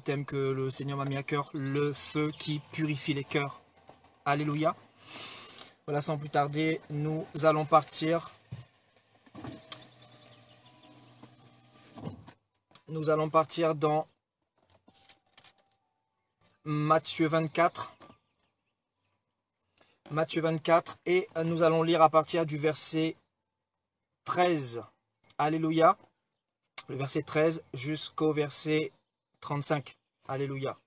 thème que le Seigneur m'a mis à cœur, le feu qui purifie les cœurs. Alléluia. Voilà, sans plus tarder, nous allons partir. Nous allons partir dans Matthieu 24. Matthieu 24 et nous allons lire à partir du verset 13. Alléluia. Le verset 13 jusqu'au verset 35. Alléluia.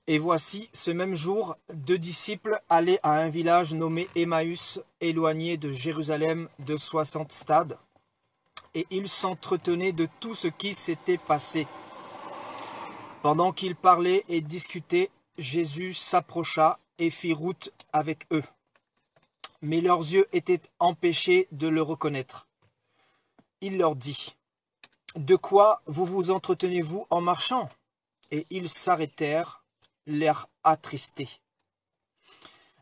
Et voici, ce même jour, 2 disciples allaient à un village nommé Emmaüs, éloigné de Jérusalem de 60 stades, et ils s'entretenaient de tout ce qui s'était passé. Pendant qu'ils parlaient et discutaient, Jésus s'approcha et fit route avec eux. Mais leurs yeux étaient empêchés de le reconnaître. Il leur dit, « De quoi vous entretenez-vous en marchant ?» Et ils s'arrêtèrent, l'air attristé.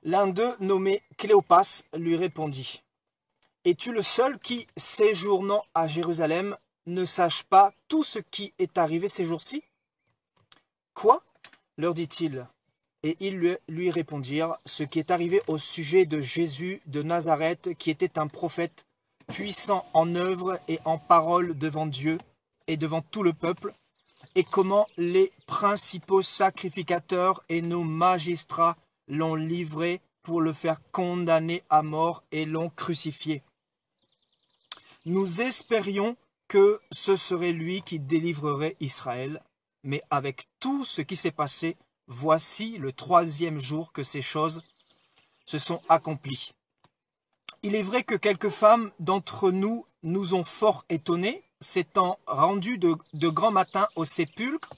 L'un d'eux, nommé Cléopas, lui répondit, « Es-tu le seul qui, séjournant à Jérusalem, ne sache pas tout ce qui est arrivé ces jours-ci » ? Quoi ? Leur dit-il. Et ils lui répondirent, ce qui est arrivé au sujet de Jésus de Nazareth, qui était un prophète, puissant en œuvre et en parole devant Dieu et devant tout le peuple, et comment les principaux sacrificateurs et nos magistrats l'ont livré pour le faire condamner à mort et l'ont crucifié. Nous espérions que ce serait lui qui délivrerait Israël, mais avec tout ce qui s'est passé, voici le 3e jour que ces choses se sont accomplies. Il est vrai que quelques femmes d'entre nous nous ont fort étonnés, s'étant rendues de grand matin au sépulcre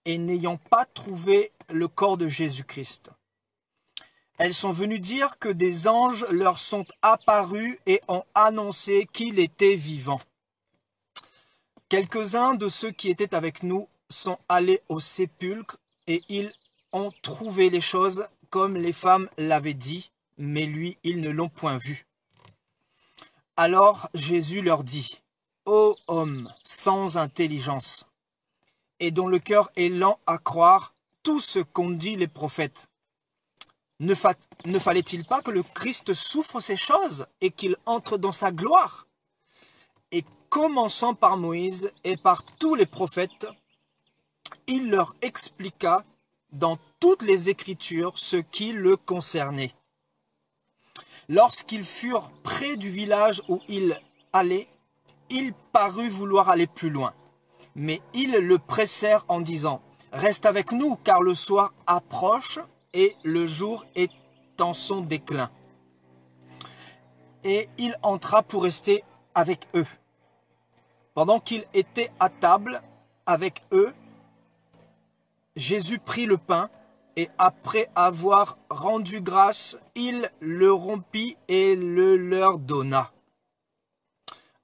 et n'ayant pas trouvé le corps de Jésus-Christ. Elles sont venues dire que des anges leur sont apparus et ont annoncé qu'il était vivant. Quelques-uns de ceux qui étaient avec nous sont allés au sépulcre et ils ont trouvé les choses comme les femmes l'avaient dit, mais lui, ils ne l'ont point vu. Alors Jésus leur dit, « Ô homme sans intelligence, et dont le cœur est lent à croire tout ce qu'ont dit les prophètes, ne fallait-il pas que le Christ souffre ces choses et qu'il entre dans sa gloire ?» Et commençant par Moïse et par tous les prophètes, il leur expliqua dans toutes les Écritures ce qui le concernait. Lorsqu'ils furent près du village où il allait, il parut vouloir aller plus loin. Mais ils le pressèrent en disant, « Reste avec nous, car le soir approche et le jour est en son déclin. » Et il entra pour rester avec eux. Pendant qu'il était à table avec eux, Jésus prit le pain et après avoir rendu grâce, il le rompit et le leur donna.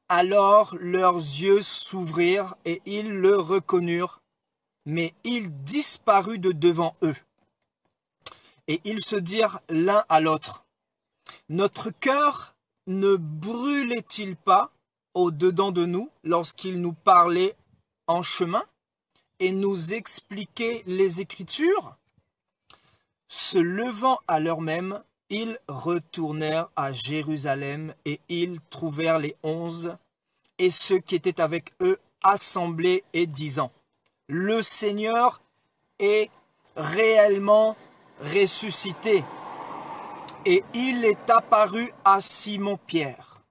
Alors leurs yeux s'ouvrirent et ils le reconnurent, mais il disparut de devant eux. Et ils se dirent l'un à l'autre, « Notre cœur ne brûlait-il pas au-dedans de nous lorsqu'il nous parlait en chemin et nous expliquait les Écritures ?» Se levant à l'heure même, ils retournèrent à Jérusalem et ils trouvèrent les 11 et ceux qui étaient avec eux assemblés et disant, « Le Seigneur est réellement ressuscité et il est apparu à Simon-Pierre. »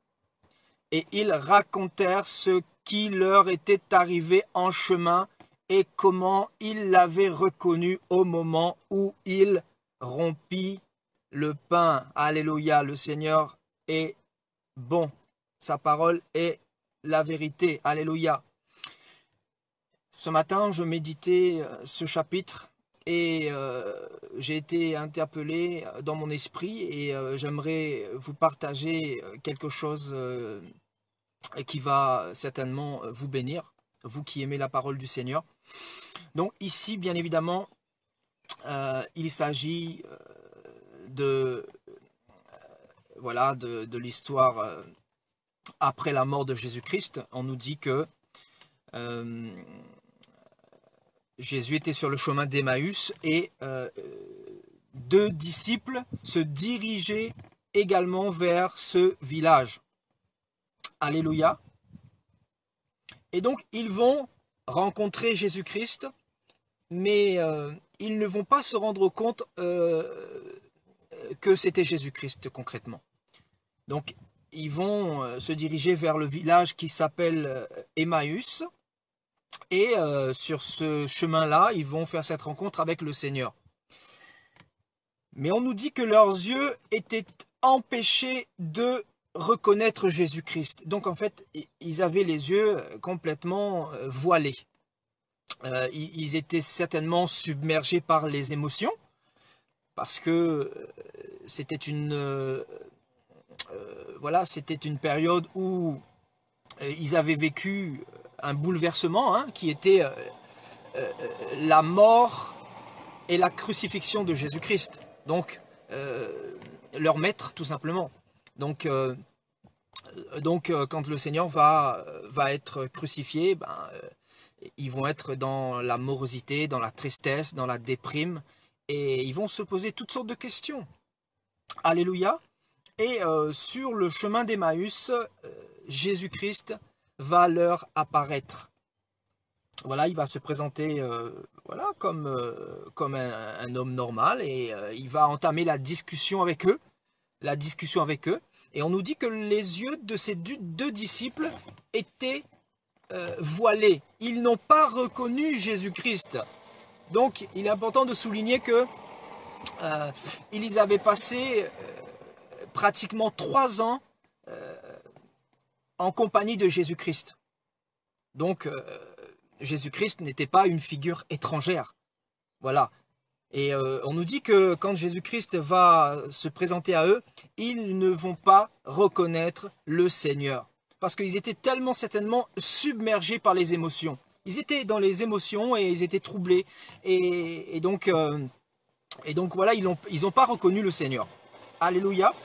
Et ils racontèrent ce qui leur était arrivé en chemin et comment il l'avait reconnu au moment où il rompit le pain. Alléluia, le Seigneur est bon. Sa parole est la vérité. Alléluia. Ce matin, je méditais ce chapitre et j'ai été interpellé dans mon esprit et j'aimerais vous partager quelque chose qui va certainement vous bénir, vous qui aimez la parole du Seigneur. Donc ici, bien évidemment, il s'agit voilà, de l'histoire après la mort de Jésus-Christ. On nous dit que Jésus était sur le chemin d'Emmaüs et deux disciples se dirigeaient également vers ce village. Alléluia. Et donc, ils vont rencontrer Jésus-Christ, mais ils ne vont pas se rendre compte que c'était Jésus-Christ concrètement. Donc, ils vont se diriger vers le village qui s'appelle Emmaüs, et sur ce chemin-là, ils vont faire cette rencontre avec le Seigneur. Mais on nous dit que leurs yeux étaient empêchés de reconnaître Jésus-Christ. Donc en fait, ils avaient les yeux complètement voilés. Ils étaient certainement submergés par les émotions, parce que c'était voilà, c'était une période où ils avaient vécu un bouleversement, hein, qui était la mort et la crucifixion de Jésus-Christ. Donc, leur maître, tout simplement. Donc, quand le Seigneur va être crucifié, ben, ils vont être dans la morosité, dans la tristesse, dans la déprime, et ils vont se poser toutes sortes de questions. Alléluia. Et sur le chemin d'Emmaüs, Jésus-Christ va leur apparaître. Voilà, il va se présenter voilà, comme un homme normal, et il va entamer la discussion avec eux. Et on nous dit que les yeux de ces deux disciples étaient voilés. Ils n'ont pas reconnu Jésus-Christ. Donc, il est important de souligner que ils avaient passé pratiquement 3 ans en compagnie de Jésus-Christ. Donc, Jésus-Christ n'était pas une figure étrangère. Voilà. Et on nous dit que quand Jésus-Christ va se présenter à eux, ils ne vont pas reconnaître le Seigneur. Parce qu'ils étaient tellement certainement submergés par les émotions. Ils étaient dans les émotions et ils étaient troublés. Et donc voilà, ils n'ont pas reconnu le Seigneur. Alléluia.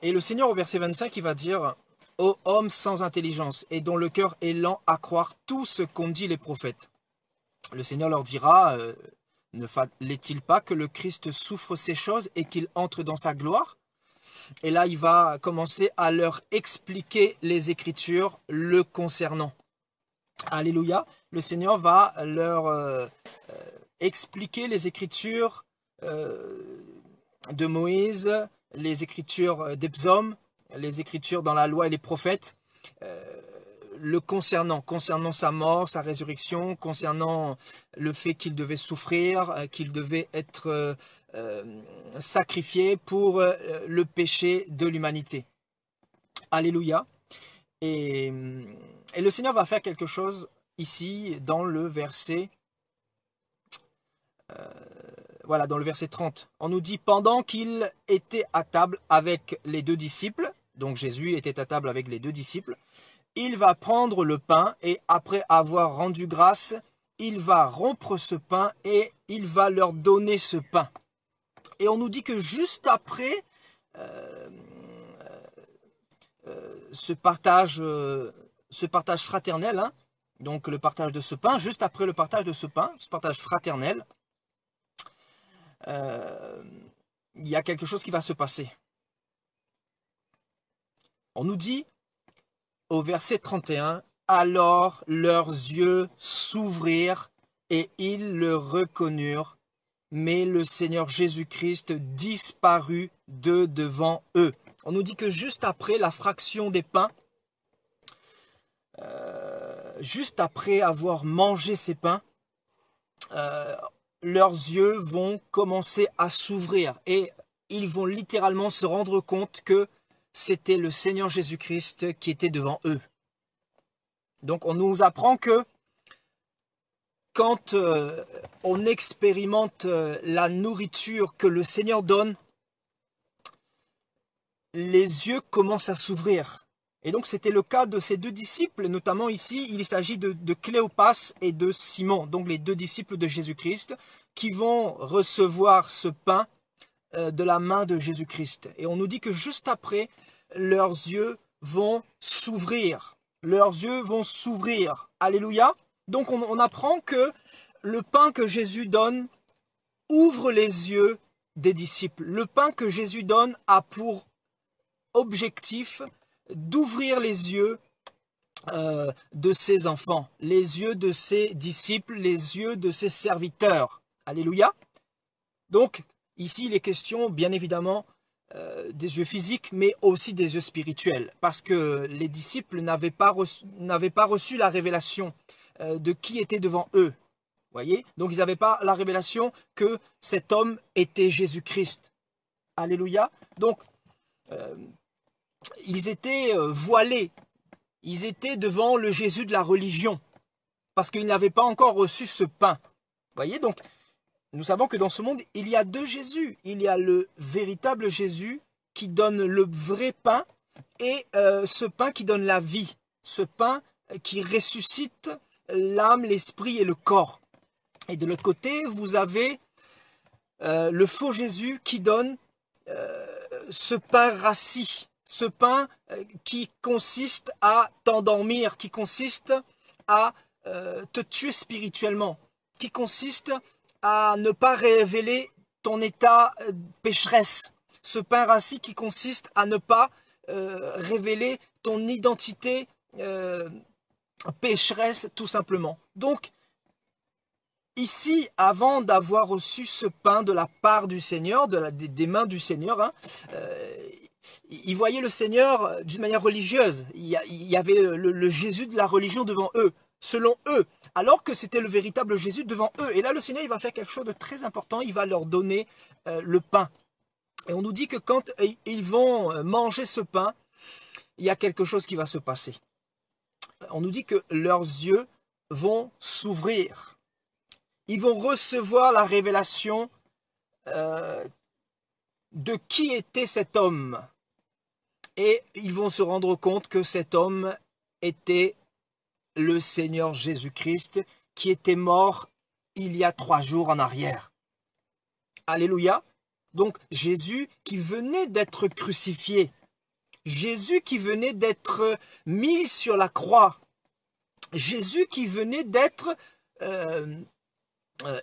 Et le Seigneur au verset 25, il va dire « Ô homme sans intelligence et dont le cœur est lent à croire tout ce qu'ont dit les prophètes. » Le Seigneur leur dira « Ne fallait-il pas que le Christ souffre ces choses et qu'il entre dans sa gloire ?» Et là, il va commencer à leur expliquer les Écritures le concernant. Alléluia. Le Seigneur va leur expliquer les Écritures de Moïse, les Écritures des psaumes, les Écritures dans la loi et les prophètes, le concernant sa mort, sa résurrection, concernant le fait qu'il devait souffrir, qu'il devait être sacrifié pour le péché de l'humanité. Alléluia. Et le Seigneur va faire quelque chose ici dans le verset voilà, dans le verset 30. On nous dit « Pendant qu'il était à table avec les deux disciples », donc Jésus était à table avec les deux disciples, il va prendre le pain et après avoir rendu grâce, il va rompre ce pain et il va leur donner ce pain. Et on nous dit que juste après ce partage fraternel, hein, donc le partage de ce pain, juste après le partage de ce pain, ce partage fraternel, il y a quelque chose qui va se passer. On nous dit au verset 31, « Alors leurs yeux s'ouvrirent et ils le reconnurent, mais le Seigneur Jésus-Christ disparut de devant eux. » On nous dit que juste après la fraction des pains, juste après avoir mangé ces pains, leurs yeux vont commencer à s'ouvrir et ils vont littéralement se rendre compte que c'était le Seigneur Jésus-Christ qui était devant eux. Donc on nous apprend que quand on expérimente la nourriture que le Seigneur donne, les yeux commencent à s'ouvrir. Et donc c'était le cas de ces deux disciples, notamment ici, il s'agit de Cléopas et de Simon, donc les deux disciples de Jésus-Christ. qui vont recevoir ce pain de la main de Jésus-Christ. Et on nous dit que juste après, leurs yeux vont s'ouvrir. Leurs yeux vont s'ouvrir. Alléluia. Donc on apprend que le pain que Jésus donne ouvre les yeux des disciples. Le pain que Jésus donne a pour objectif d'ouvrir les yeux de ses enfants, les yeux de ses disciples, les yeux de ses serviteurs. Alléluia. Donc, ici, il est question, bien évidemment, des yeux physiques, mais aussi des yeux spirituels, parce que les disciples n'avaient pas reçu la révélation de qui était devant eux. Voyez? Donc, ils n'avaient pas la révélation que cet homme était Jésus-Christ. Alléluia. Donc, ils étaient voilés. Ils étaient devant le Jésus de la religion, parce qu'ils n'avaient pas encore reçu ce pain. Voyez, donc, nous savons que dans ce monde, il y a deux Jésus. Il y a le véritable Jésus qui donne le vrai pain et ce pain qui donne la vie. Ce pain qui ressuscite l'âme, l'esprit et le corps. Et de l'autre côté, vous avez le faux Jésus qui donne ce pain rassis. Ce pain qui consiste à t'endormir, qui consiste à te tuer spirituellement, qui consiste à ne pas révéler ton état pécheresse. Ce pain rassis qui consiste à ne pas révéler ton identité pécheresse tout simplement. Donc, ici, avant d'avoir reçu ce pain de la part du Seigneur, des mains du Seigneur, hein, ils voyaient le Seigneur d'une manière religieuse. Il y avait le Jésus de la religion devant eux, selon eux, alors que c'était le véritable Jésus devant eux. Et là, le Seigneur, il va faire quelque chose de très important. Il va leur donner le pain. Et on nous dit que quand ils vont manger ce pain, il y a quelque chose qui va se passer. On nous dit que leurs yeux vont s'ouvrir. Ils vont recevoir la révélation de qui était cet homme. Et ils vont se rendre compte que cet homme était le Seigneur Jésus-Christ qui était mort il y a 3 jours en arrière. Alléluia. Donc Jésus qui venait d'être crucifié. Jésus qui venait d'être mis sur la croix. Jésus qui venait d'être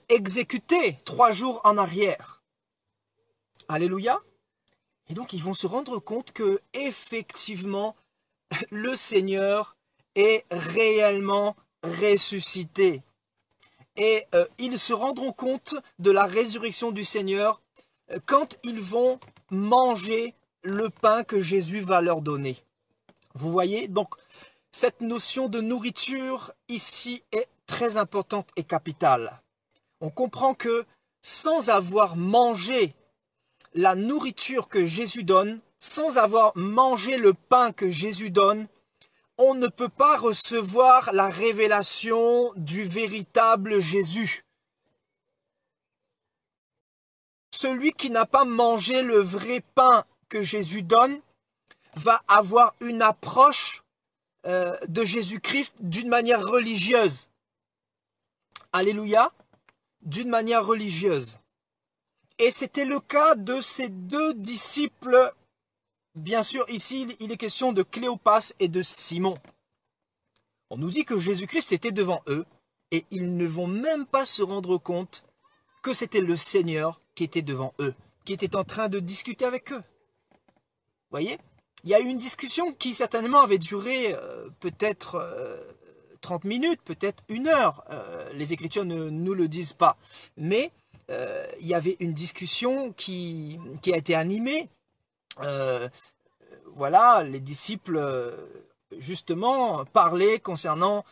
exécuté 3 jours en arrière. Alléluia. Et donc ils vont se rendre compte que effectivement le Seigneur est réellement ressuscité. Et ils se rendront compte de la résurrection du Seigneur quand ils vont manger le pain que Jésus va leur donner. Vous voyez, donc cette notion de nourriture ici est très importante et capitale. On comprend que sans avoir mangé la nourriture que Jésus donne, sans avoir mangé le pain que Jésus donne, on ne peut pas recevoir la révélation du véritable Jésus. Celui qui n'a pas mangé le vrai pain que Jésus donne va avoir une approche de Jésus-Christ d'une manière religieuse. Alléluia, d'une manière religieuse. Et c'était le cas de ces 2 disciples. Bien sûr, ici, il est question de Cléopas et de Simon. On nous dit que Jésus-Christ était devant eux et ils ne vont même pas se rendre compte que c'était le Seigneur qui était devant eux, qui était en train de discuter avec eux. Vous voyez? Il y a eu une discussion qui certainement avait duré peut-être 30 minutes, peut-être 1 heure. Les Écritures ne nous le disent pas. Mais il y avait une discussion qui a été animée. Voilà, les disciples justement parlaient concernant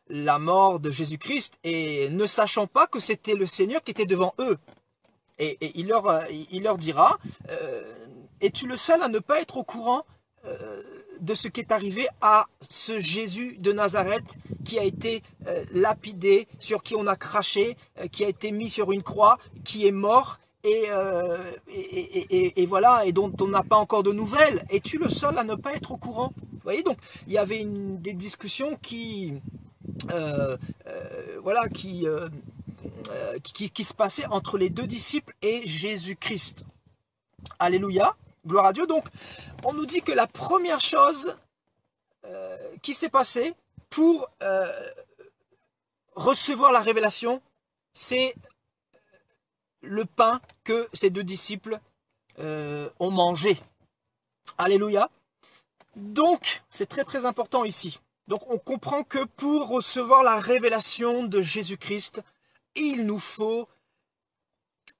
la mort de Jésus-Christ et ne sachant pas que c'était le Seigneur qui était devant eux. Et il leur dira, es-tu le seul à ne pas être au courant de ce qui est arrivé à ce Jésus de Nazareth qui a été lapidé, sur qui on a craché, qui a été mis sur une croix, qui est mort et voilà, et dont on n'a pas encore de nouvelles. Es-tu le seul à ne pas être au courant? Vous voyez, donc il y avait des discussions qui qui se passait entre les deux disciples et Jésus-Christ. Alléluia, gloire à Dieu. Donc, on nous dit que la première chose qui s'est passée pour recevoir la révélation, c'est le pain que ces deux disciples ont mangé. Alléluia. Donc, c'est très très important ici. Donc, on comprend que pour recevoir la révélation de Jésus-Christ, il nous faut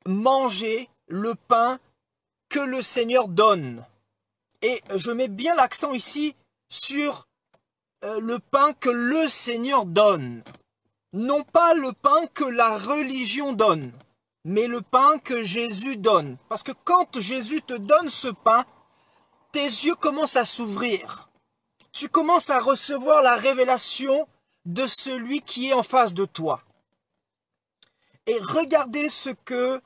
manger le pain que le Seigneur donne. Et je mets bien l'accent ici sur le pain que le Seigneur donne. Non pas le pain que la religion donne, mais le pain que Jésus donne. Parce que quand Jésus te donne ce pain, tes yeux commencent à s'ouvrir. Tu commences à recevoir la révélation de celui qui est en face de toi. Et regardez ce que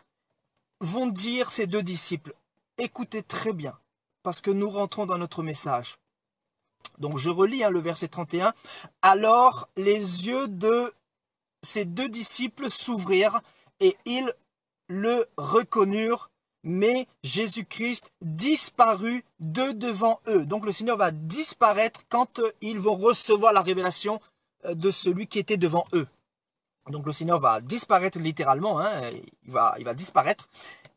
vont dire ces deux disciples. Écoutez très bien, parce que nous rentrons dans notre message. Donc je relis le verset 31. Alors les yeux de ces deux disciples s'ouvrirent et ils le reconnurent, mais Jésus-Christ disparut de devant eux. Donc le Seigneur va disparaître quand ils vont recevoir la révélation de celui qui était devant eux. Donc le Seigneur va disparaître littéralement, il va disparaître.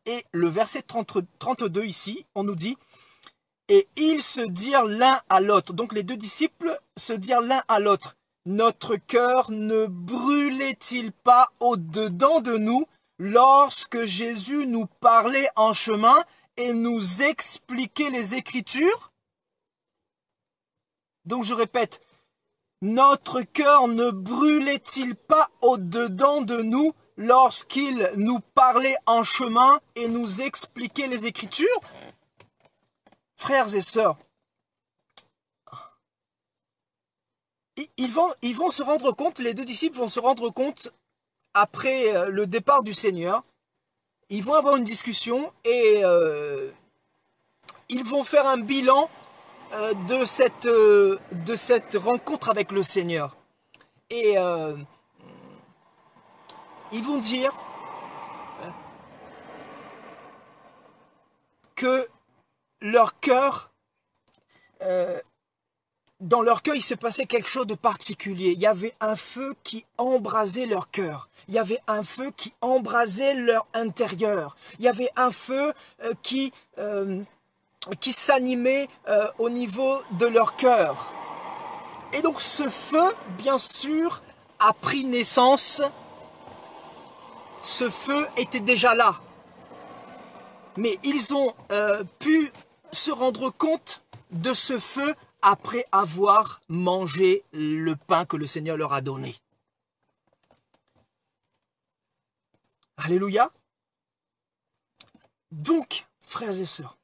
Et le verset 32 ici, on nous dit « Et ils se dirent l'un à l'autre ». Donc les deux disciples se dirent l'un à l'autre. « Notre cœur ne brûlait-il pas au-dedans de nous lorsque Jésus nous parlait en chemin et nous expliquait les Écritures ?» Donc je répète, notre cœur ne brûlait-il pas au-dedans de nous lorsqu'il nous parlait en chemin et nous expliquait les Écritures? Frères et sœurs, ils vont se rendre compte, les deux disciples vont se rendre compte après le départ du Seigneur. Ils vont avoir une discussion et ils vont faire un bilan de cette rencontre avec le Seigneur. Et ils vont dire que leur cœur, dans leur cœur, il se passait quelque chose de particulier. Il y avait un feu qui embrasait leur cœur. Il y avait un feu qui embrasait leur intérieur. Il y avait un feu qui s'animait au niveau de leur cœur. Et donc ce feu, bien sûr, a pris naissance. Ce feu était déjà là. Mais ils ont pu se rendre compte de ce feu après avoir mangé le pain que le Seigneur leur a donné. Alléluia. Donc, frères et sœurs,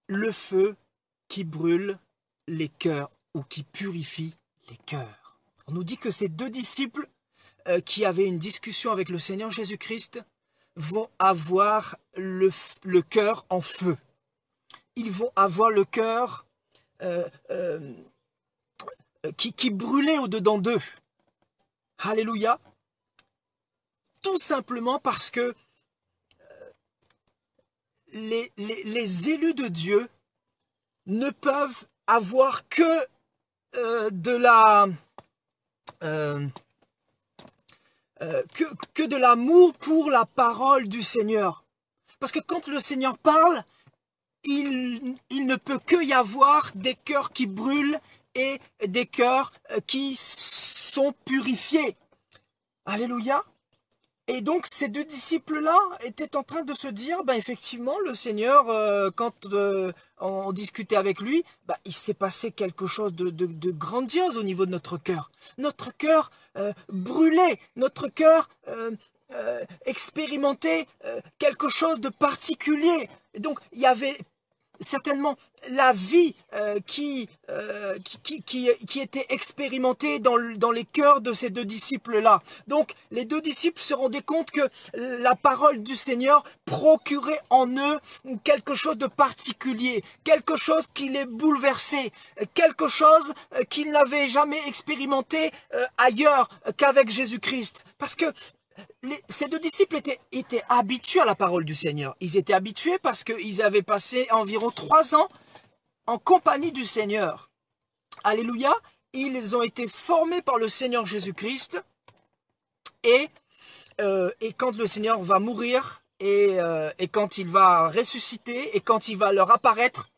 le feu qui brûle les cœurs ou qui purifie les cœurs. On nous dit que ces deux disciples qui avaient une discussion avec le Seigneur Jésus-Christ vont avoir le cœur en feu. Ils vont avoir le cœur qui brûlait au-dedans d'eux. Alléluia. Tout simplement parce que les élus de Dieu ne peuvent avoir que que de l'amour pour la parole du Seigneur. Parce que quand le Seigneur parle, il ne peut que y avoir des cœurs qui brûlent et des cœurs qui sont purifiés. Alléluia. Et donc ces deux disciples-là étaient en train de se dire, effectivement, le Seigneur, quand on discutait avec lui, il s'est passé quelque chose de grandiose au niveau de notre cœur. Notre cœur brûlait, notre cœur expérimentait quelque chose de particulier. Et donc il y avait certainement la vie qui était expérimentée dans les cœurs de ces deux disciples-là. Donc, les deux disciples se rendaient compte que la parole du Seigneur procurait en eux quelque chose de particulier, quelque chose qui les bouleversait, quelque chose qu'ils n'avaient jamais expérimenté ailleurs qu'avec Jésus-Christ. Parce que ces deux disciples étaient habitués à la parole du Seigneur. Ils étaient habitués parce qu'ils avaient passé environ 3 ans en compagnie du Seigneur. Alléluia. Ils ont été formés par le Seigneur Jésus-Christ. Et quand le Seigneur va mourir, et quand il va ressusciter, et quand il va leur apparaître,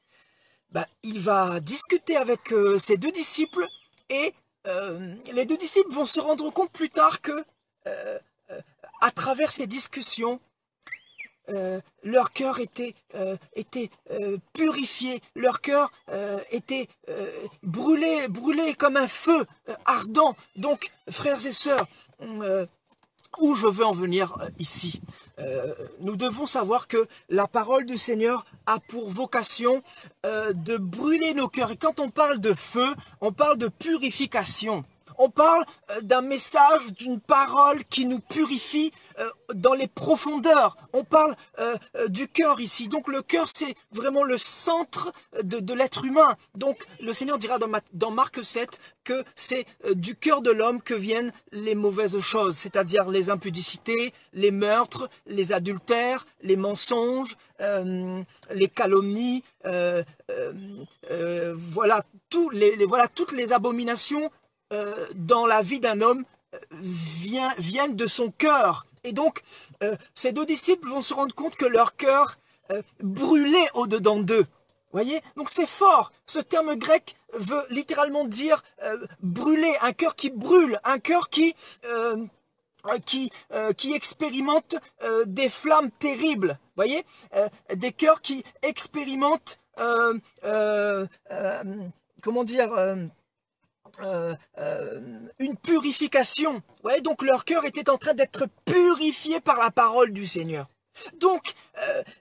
il va discuter avec ses deux disciples. Et les deux disciples vont se rendre compte plus tard que à travers ces discussions, leur cœur était purifié, leur cœur était brûlé comme un feu ardent. Donc, frères et sœurs, où je veux en venir ici, nous devons savoir que la parole du Seigneur a pour vocation de brûler nos cœurs. Et quand on parle de feu, on parle de purification. On parle d'un message, d'une parole qui nous purifie dans les profondeurs. On parle du cœur ici. Donc le cœur, c'est vraiment le centre de l'être humain. Donc le Seigneur dira dans Marc 7 que c'est du cœur de l'homme que viennent les mauvaises choses, c'est-à-dire les impudicités, les meurtres, les adultères, les mensonges, les calomnies, voilà toutes les abominations dans la vie d'un homme viennent de son cœur. Et donc, ces deux disciples vont se rendre compte que leur cœur brûlait au-dedans d'eux. Voyez? Donc c'est fort. Ce terme grec veut littéralement dire brûler, un cœur qui brûle, un cœur qui expérimente des flammes terribles. Voyez? Des cœurs qui expérimentent comment dire une purification. Ouais, donc leur cœur était en train d'être purifié par la parole du Seigneur. Donc,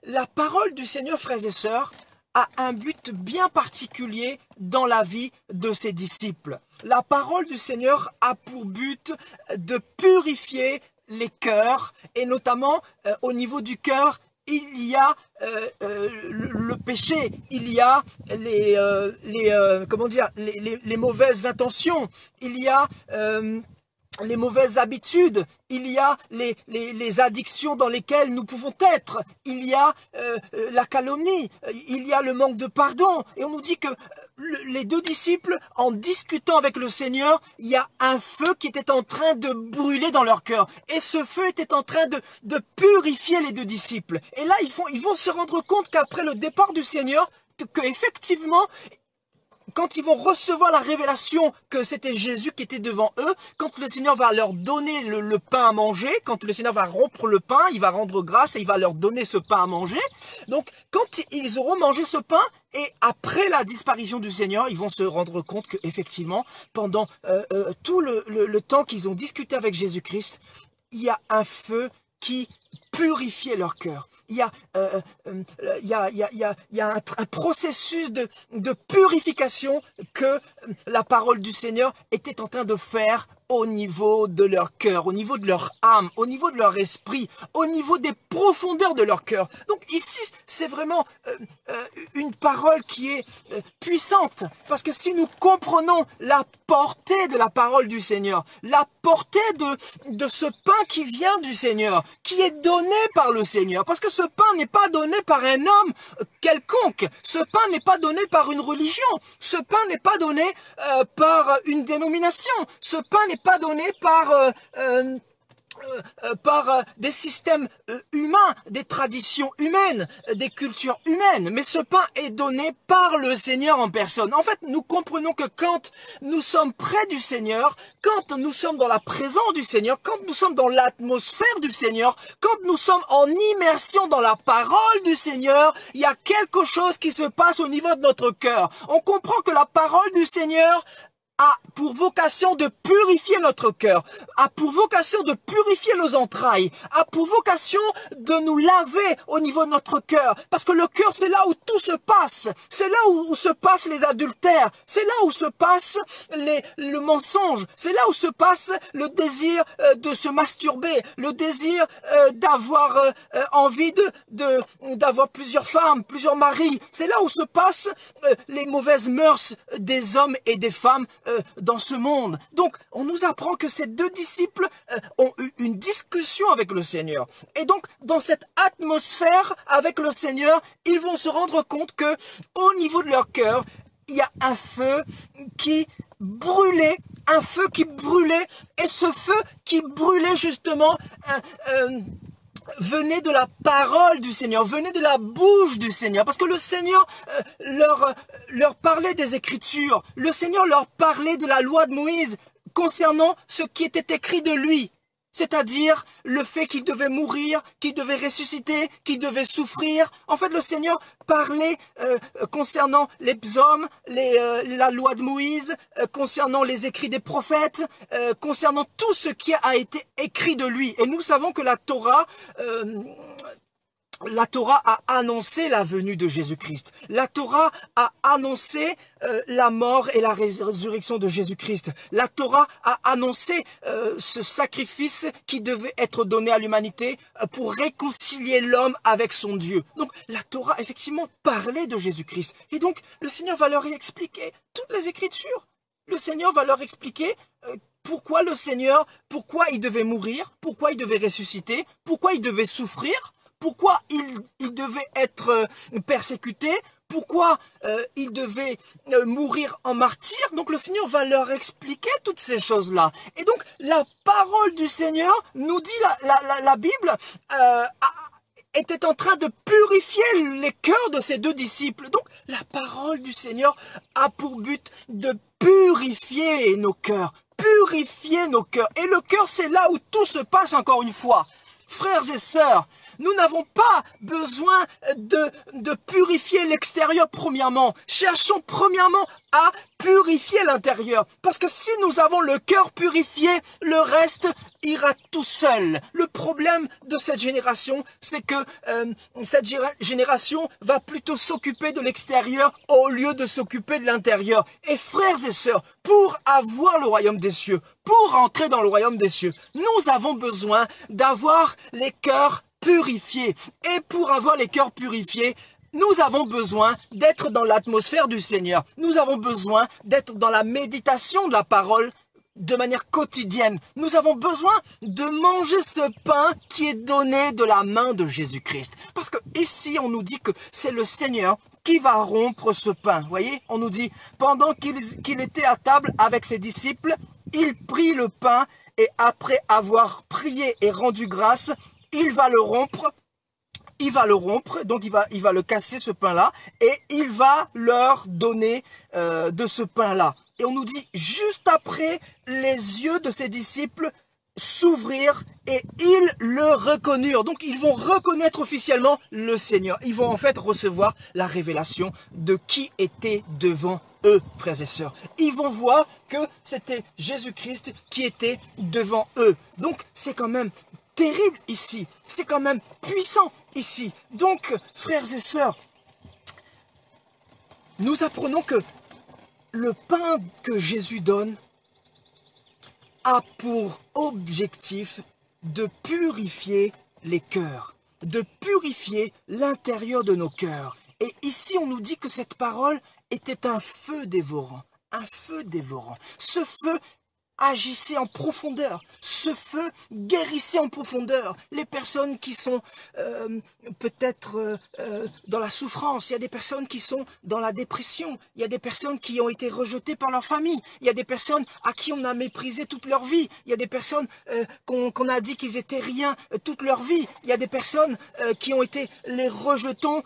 la parole du Seigneur, frères et sœurs, a un but bien particulier dans la vie de ses disciples. La parole du Seigneur a pour but de purifier les cœurs, et notamment au niveau du cœur, il y a le péché, il y a les mauvaises intentions, il y a les mauvaises habitudes, il y a les addictions dans lesquelles nous pouvons être, il y a la calomnie, il y a le manque de pardon. Et on nous dit que les deux disciples, en discutant avec le Seigneur, il y a un feu qui était en train de brûler dans leur cœur. Et ce feu était en train de purifier les deux disciples. Et là, ils vont se rendre compte qu'après le départ du Seigneur, qu'effectivement, quand ils vont recevoir la révélation que c'était Jésus qui était devant eux, quand le Seigneur va leur donner le pain à manger, quand le Seigneur va rompre le pain, il va rendre grâce et il va leur donner ce pain à manger. Donc, quand ils auront mangé ce pain, et après la disparition du Seigneur, ils vont se rendre compte qu'effectivement, pendant tout le temps qu'ils ont discuté avec Jésus-Christ, il y a un feu qui purifiait leur cœur. Il y a un processus de purification que la parole du Seigneur était en train de faire au niveau de leur cœur, au niveau de leur âme, au niveau de leur esprit, au niveau des profondeurs de leur cœur. Donc ici, c'est vraiment une parole qui est puissante, parce que si nous comprenons la portée de la parole du Seigneur, la portée de ce pain qui vient du Seigneur, qui est donné par le Seigneur, parce que ce pain n'est pas donné par un homme quelconque, ce pain n'est pas donné par une religion, ce pain n'est pas donné par une dénomination, ce pain n'est pas donné par des systèmes humains, des traditions humaines, des cultures humaines, mais ce pain est donné par le Seigneur en personne. En fait, nous comprenons que quand nous sommes près du Seigneur, quand nous sommes dans la présence du Seigneur, quand nous sommes dans l'atmosphère du Seigneur, quand nous sommes en immersion dans la parole du Seigneur, il y a quelque chose qui se passe au niveau de notre cœur. On comprend que la parole du Seigneur a pour vocation de purifier notre cœur, a pour vocation de purifier nos entrailles, a pour vocation de nous laver au niveau de notre cœur. Parce que le cœur, c'est là où tout se passe. C'est là où se passent les adultères. C'est là où se passe le mensonge. C'est là où se passe le désir de se masturber, le désir d'avoir envie d'avoir plusieurs femmes, plusieurs maris. C'est là où se passent les mauvaises mœurs des hommes et des femmes dans ce monde. Donc, on nous apprend que ces deux disciples ont eu une discussion avec le Seigneur. Et donc, dans cette atmosphère avec le Seigneur, ils vont se rendre compte que, au niveau de leur cœur, il y a un feu qui brûlait, et ce feu qui brûlait justement venait de la parole du Seigneur, venait de la bouche du Seigneur, parce que le Seigneur leur parlait des Écritures, le Seigneur leur parlait de la loi de Moïse concernant ce qui était écrit de lui, c'est-à-dire le fait qu'il devait mourir, qu'il devait ressusciter, qu'il devait souffrir. En fait, le Seigneur parlait concernant les psaumes, la loi de Moïse, concernant les écrits des prophètes, concernant tout ce qui a été écrit de lui. Et nous savons que la Torah a annoncé la venue de Jésus-Christ. La Torah a annoncé la mort et la résurrection de Jésus-Christ. La Torah a annoncé ce sacrifice qui devait être donné à l'humanité pour réconcilier l'homme avec son Dieu. Donc la Torah effectivement parlait de Jésus-Christ. Et donc le Seigneur va leur expliquer toutes les Écritures. Le Seigneur va leur expliquer pourquoi il devait mourir, pourquoi il devait ressusciter, pourquoi il devait souffrir, pourquoi il devait être persécuté, pourquoi il devait mourir en martyr. Donc le Seigneur va leur expliquer toutes ces choses-là. Et donc la parole du Seigneur, nous dit la Bible, était en train de purifier les cœurs de ces deux disciples. Donc la parole du Seigneur a pour but de purifier nos cœurs. Purifier nos cœurs. Et le cœur, c'est là où tout se passe encore une fois. Frères et sœurs, nous n'avons pas besoin de purifier l'extérieur premièrement. Cherchons premièrement à purifier l'intérieur. Parce que si nous avons le cœur purifié, le reste ira tout seul. Le problème de cette génération, c'est que cette génération va plutôt s'occuper de l'extérieur au lieu de s'occuper de l'intérieur. Et frères et sœurs, pour avoir le royaume des cieux, pour entrer dans le royaume des cieux, nous avons besoin d'avoir les cœurs purifiés. Et pour avoir les cœurs purifiés, nous avons besoin d'être dans l'atmosphère du Seigneur. Nous avons besoin d'être dans la méditation de la parole de manière quotidienne. Nous avons besoin de manger ce pain qui est donné de la main de Jésus-Christ. Parce que ici, on nous dit que c'est le Seigneur qui va rompre ce pain. Vous voyez, on nous dit, pendant qu'il était à table avec ses disciples, il prit le pain et après avoir prié et rendu grâce, il va le rompre. Donc il va le casser ce pain-là et il va leur donner de ce pain-là. Et on nous dit, juste après, les yeux de ses disciples s'ouvrirent et ils le reconnurent. Donc ils vont reconnaître officiellement le Seigneur. Ils vont en fait recevoir la révélation de qui était devant eux, frères et sœurs. Ils vont voir que c'était Jésus-Christ qui était devant eux. Donc c'est quand même terrible ici, c'est quand même puissant ici. Donc, frères et sœurs, nous apprenons que le pain que Jésus donne a pour objectif de purifier les cœurs, de purifier l'intérieur de nos cœurs. Et ici, on nous dit que cette parole était un feu dévorant, un feu dévorant. Ce feu agissez en profondeur. Ce feu guérissait en profondeur les personnes qui sont peut-être dans la souffrance. Il y a des personnes qui sont dans la dépression. Il y a des personnes qui ont été rejetées par leur famille. Il y a des personnes à qui on a méprisé toute leur vie. Il y a des personnes qu'on a dit qu'ils étaient rien toute leur vie. Il y a des personnes qui ont été les rejetons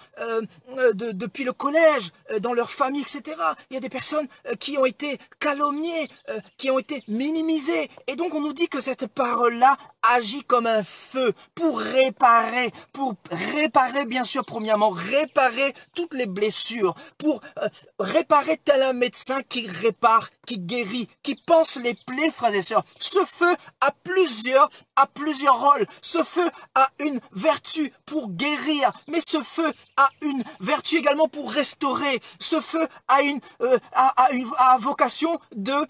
depuis le collège, dans leur famille, etc. Il y a des personnes qui ont été calomniées, qui ont été minimisé. Et donc on nous dit que cette parole-là agit comme un feu pour réparer bien sûr premièrement, réparer toutes les blessures, pour réparer tel un médecin qui répare, qui guérit, qui panse les plaies, frères et sœurs. Ce feu a plusieurs rôles. Ce feu a une vertu pour guérir, mais ce feu a une vertu également pour restaurer. Ce feu a vocation de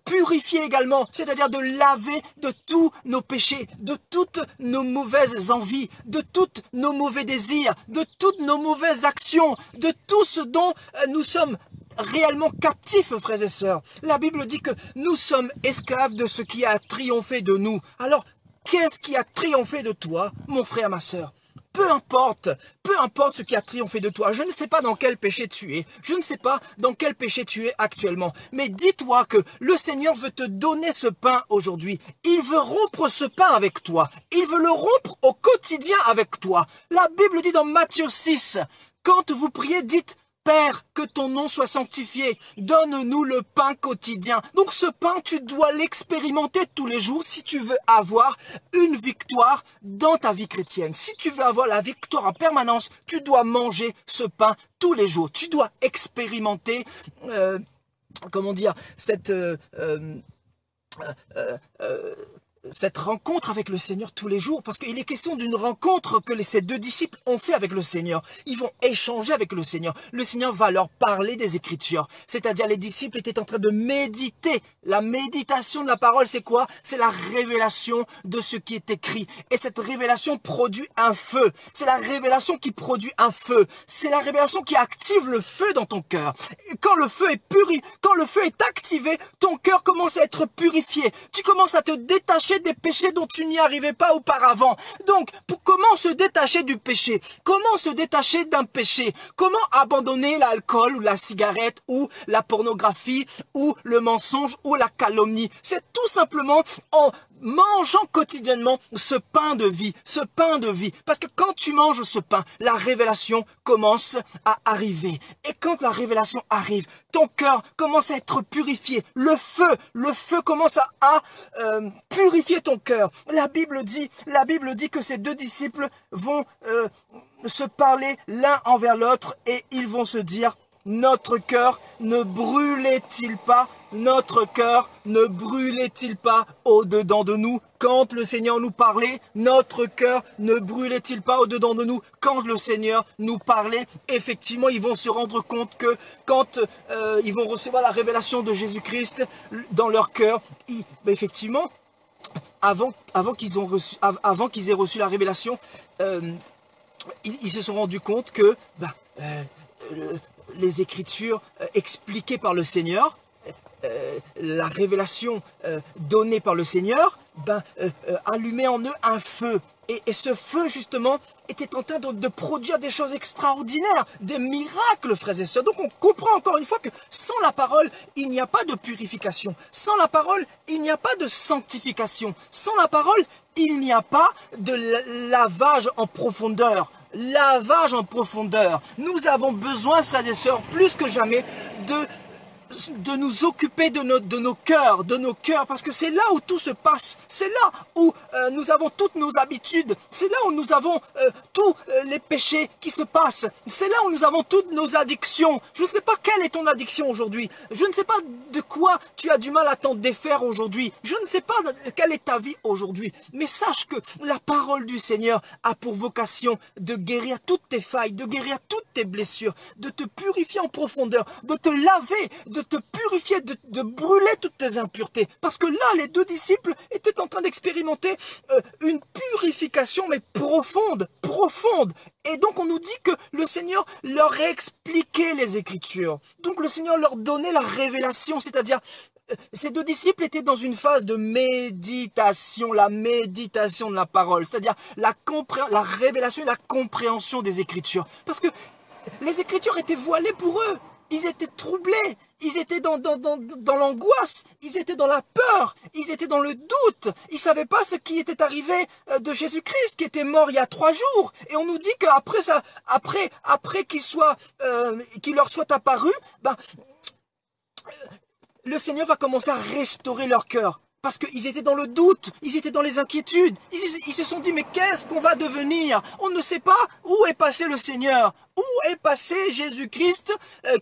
purifier également, c'est-à-dire de laver de tous nos péchés, de toutes nos mauvaises envies, de tous nos mauvais désirs, de toutes nos mauvaises actions, de tout ce dont nous sommes réellement captifs, frères et sœurs. La Bible dit que nous sommes esclaves de ce qui a triomphé de nous. Alors, qu'est-ce qui a triomphé de toi, mon frère, ma sœur? Peu importe ce qui a triomphé de toi. Je ne sais pas dans quel péché tu es. Je ne sais pas dans quel péché tu es actuellement. Mais dis-toi que le Seigneur veut te donner ce pain aujourd'hui. Il veut rompre ce pain avec toi. Il veut le rompre au quotidien avec toi. La Bible dit dans Matthieu 6, quand vous priez, dites: Père, que ton nom soit sanctifié, donne-nous le pain quotidien. Donc ce pain, tu dois l'expérimenter tous les jours si tu veux avoir une victoire dans ta vie chrétienne. Si tu veux avoir la victoire en permanence, tu dois manger ce pain tous les jours. Tu dois expérimenter, cette rencontre avec le Seigneur tous les jours, parce qu'il est question d'une rencontre que ces deux disciples ont fait avec le Seigneur. Ils vont échanger avec le Seigneur. Le Seigneur va leur parler des Écritures. C'est-à-dire les disciples étaient en train de méditer. La méditation de la parole, c'est quoi? C'est la révélation de ce qui est écrit. Et cette révélation produit un feu. C'est la révélation qui produit un feu. C'est la révélation qui active le feu dans ton cœur. Et quand le feu est quand le feu est activé, ton cœur commence à être purifié. Tu commences à te détacher des péchés dont tu n'y arrivais pas auparavant. Donc, comment se détacher du péché? Comment se détacher d'un péché? Comment abandonner l'alcool ou la cigarette ou la pornographie ou le mensonge ou la calomnie? C'est tout simplement en mangeant quotidiennement ce pain de vie, Parce que quand tu manges ce pain, la révélation commence à arriver. Et quand la révélation arrive, ton cœur commence à être purifié. Le feu commence à purifier ton cœur. La Bible dit que ces deux disciples vont se parler l'un envers l'autre et ils vont se dire: notre cœur ne brûlait-il pas? Notre cœur ne brûlait-il pas au-dedans de nous quand le Seigneur nous parlait? Notre cœur ne brûlait-il pas au-dedans de nous quand le Seigneur nous parlait? Effectivement, ils vont se rendre compte que quand ils vont recevoir la révélation de Jésus-Christ dans leur cœur, effectivement, avant qu'ils aient reçu la révélation, ils se sont rendus compte que les Écritures expliquées par le Seigneur, la révélation donnée par le Seigneur, allumait en eux un feu. Et ce feu, justement, était en train de produire des choses extraordinaires, des miracles, frères et sœurs. Donc on comprend encore une fois que sans la parole, il n'y a pas de purification. Sans la parole, il n'y a pas de sanctification. Sans la parole, il n'y a pas de lavage en profondeur. Lavage en profondeur. Nous avons besoin, frères et sœurs, plus que jamais, de nous occuper de nos cœurs, parce que c'est là où tout se passe, c'est là où nous avons toutes nos habitudes, c'est là où nous avons tous les péchés qui se passent, c'est là où nous avons toutes nos addictions. Je ne sais pas quelle est ton addiction aujourd'hui, je ne sais pas de quoi tu as du mal à t'en défaire aujourd'hui, je ne sais pas quelle est ta vie aujourd'hui, mais sache que la parole du Seigneur a pour vocation de guérir toutes tes failles, de guérir toutes tes blessures, de te purifier en profondeur, de te laver, de te purifier, de brûler toutes tes impuretés. Parce que là, les deux disciples étaient en train d'expérimenter une purification, mais profonde. Et donc, on nous dit que le Seigneur leur expliquait les Écritures. Donc, le Seigneur leur donnait la révélation, c'est-à-dire, ces deux disciples étaient dans une phase de méditation, la méditation de la parole, c'est-à-dire la révélation et la compréhension des Écritures. Parce que les Écritures étaient voilées pour eux. Ils étaient troublés, ils étaient dans l'angoisse, ils étaient dans la peur, ils étaient dans le doute. Ils ne savaient pas ce qui était arrivé de Jésus-Christ, qui était mort il y a 3 jours. Et on nous dit qu'après ça, après qu'il leur soit apparu, le Seigneur va commencer à restaurer leur cœur. Parce qu'ils étaient dans le doute, ils étaient dans les inquiétudes. Ils se sont dit, mais qu'est-ce qu'on va devenir? On ne sait pas où est passé le Seigneur. Où est passé Jésus-Christ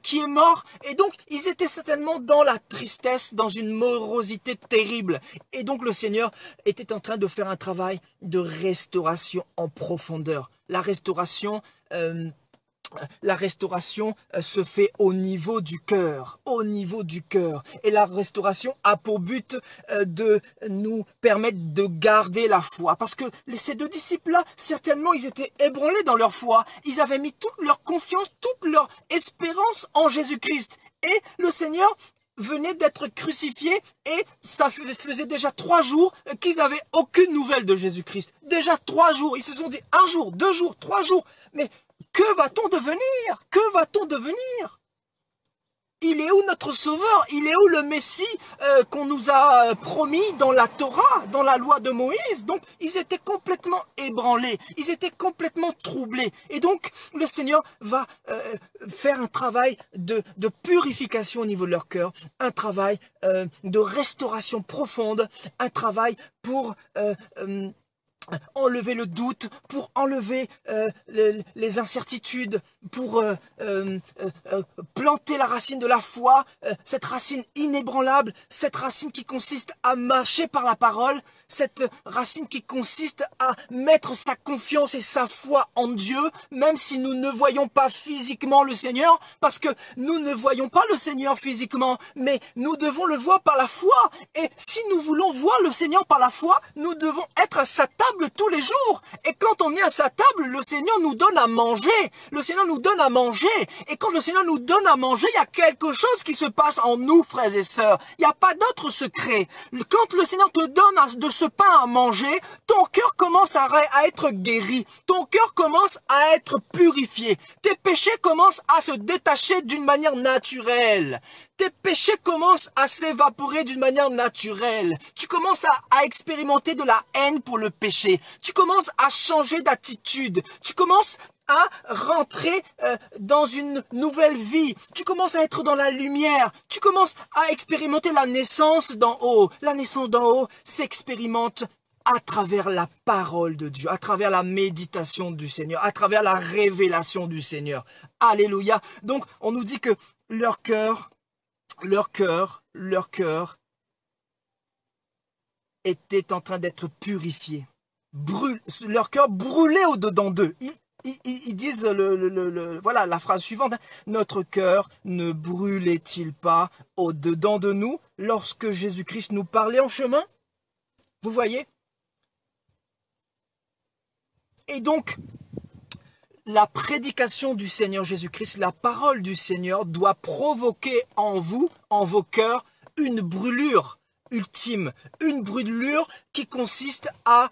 qui est mort? Et donc, ils étaient certainement dans la tristesse, dans une morosité terrible. Et donc, le Seigneur était en train de faire un travail de restauration en profondeur. La restauration se fait au niveau du cœur, Et la restauration a pour but de nous permettre de garder la foi. Parce que ces deux disciples-là, certainement, ils étaient ébranlés dans leur foi. Ils avaient mis toute leur confiance, toute leur espérance en Jésus-Christ. Et le Seigneur venait d'être crucifié et ça faisait déjà 3 jours qu'ils n'avaient aucune nouvelle de Jésus-Christ. Déjà 3 jours. Ils se sont dit 1 jour, 2 jours, 3 jours. Mais que va-t-on devenir? Que va-t-on devenir? Il est où notre Sauveur? Il est où le Messie qu'on nous a promis dans la Torah, dans la loi de Moïse? Donc, ils étaient complètement ébranlés, ils étaient complètement troublés. Et donc, le Seigneur va faire un travail de purification au niveau de leur cœur, un travail de restauration profonde, un travail pour enlever le doute, pour enlever les incertitudes, pour planter la racine de la foi, cette racine inébranlable, cette racine qui consiste à marcher par la parole, cette racine qui consiste à mettre sa confiance et sa foi en Dieu, même si nous ne voyons pas physiquement le Seigneur, parce que nous ne voyons pas le Seigneur physiquement, mais nous devons le voir par la foi. Et si nous voulons voir le Seigneur par la foi, nous devons être à sa table tous les jours. Et quand on est à sa table, le Seigneur nous donne à manger. Le Seigneur nous donne à manger. Et quand le Seigneur nous donne à manger, il y a quelque chose qui se passe en nous, frères et sœurs. Il n'y a pas d'autre secret. Quand le Seigneur te donne de ce pain à manger, ton cœur commence à être guéri. Ton cœur commence à être purifié. Tes péchés commencent à se détacher d'une manière naturelle. Tes péchés commencent à s'évaporer d'une manière naturelle. Tu commences à expérimenter de la haine pour le péché. Tu commences à changer d'attitude. Tu commences à rentrer dans une nouvelle vie. Tu commences à être dans la lumière. Tu commences à expérimenter la naissance d'en haut. La naissance d'en haut s'expérimente à travers la parole de Dieu, à travers la méditation du Seigneur, à travers la révélation du Seigneur. Alléluia. Donc, on nous dit que leur cœur était en train d'être purifié. Leur cœur brûlait au-dedans d'eux. Ils disent voilà la phrase suivante. Notre cœur ne brûlait-il pas au-dedans de nous lorsque Jésus-Christ nous parlait en chemin? Vous voyez? Et donc, la prédication du Seigneur Jésus-Christ, la parole du Seigneur doit provoquer en vous, en vos cœurs, une brûlure ultime, une brûlure qui consiste à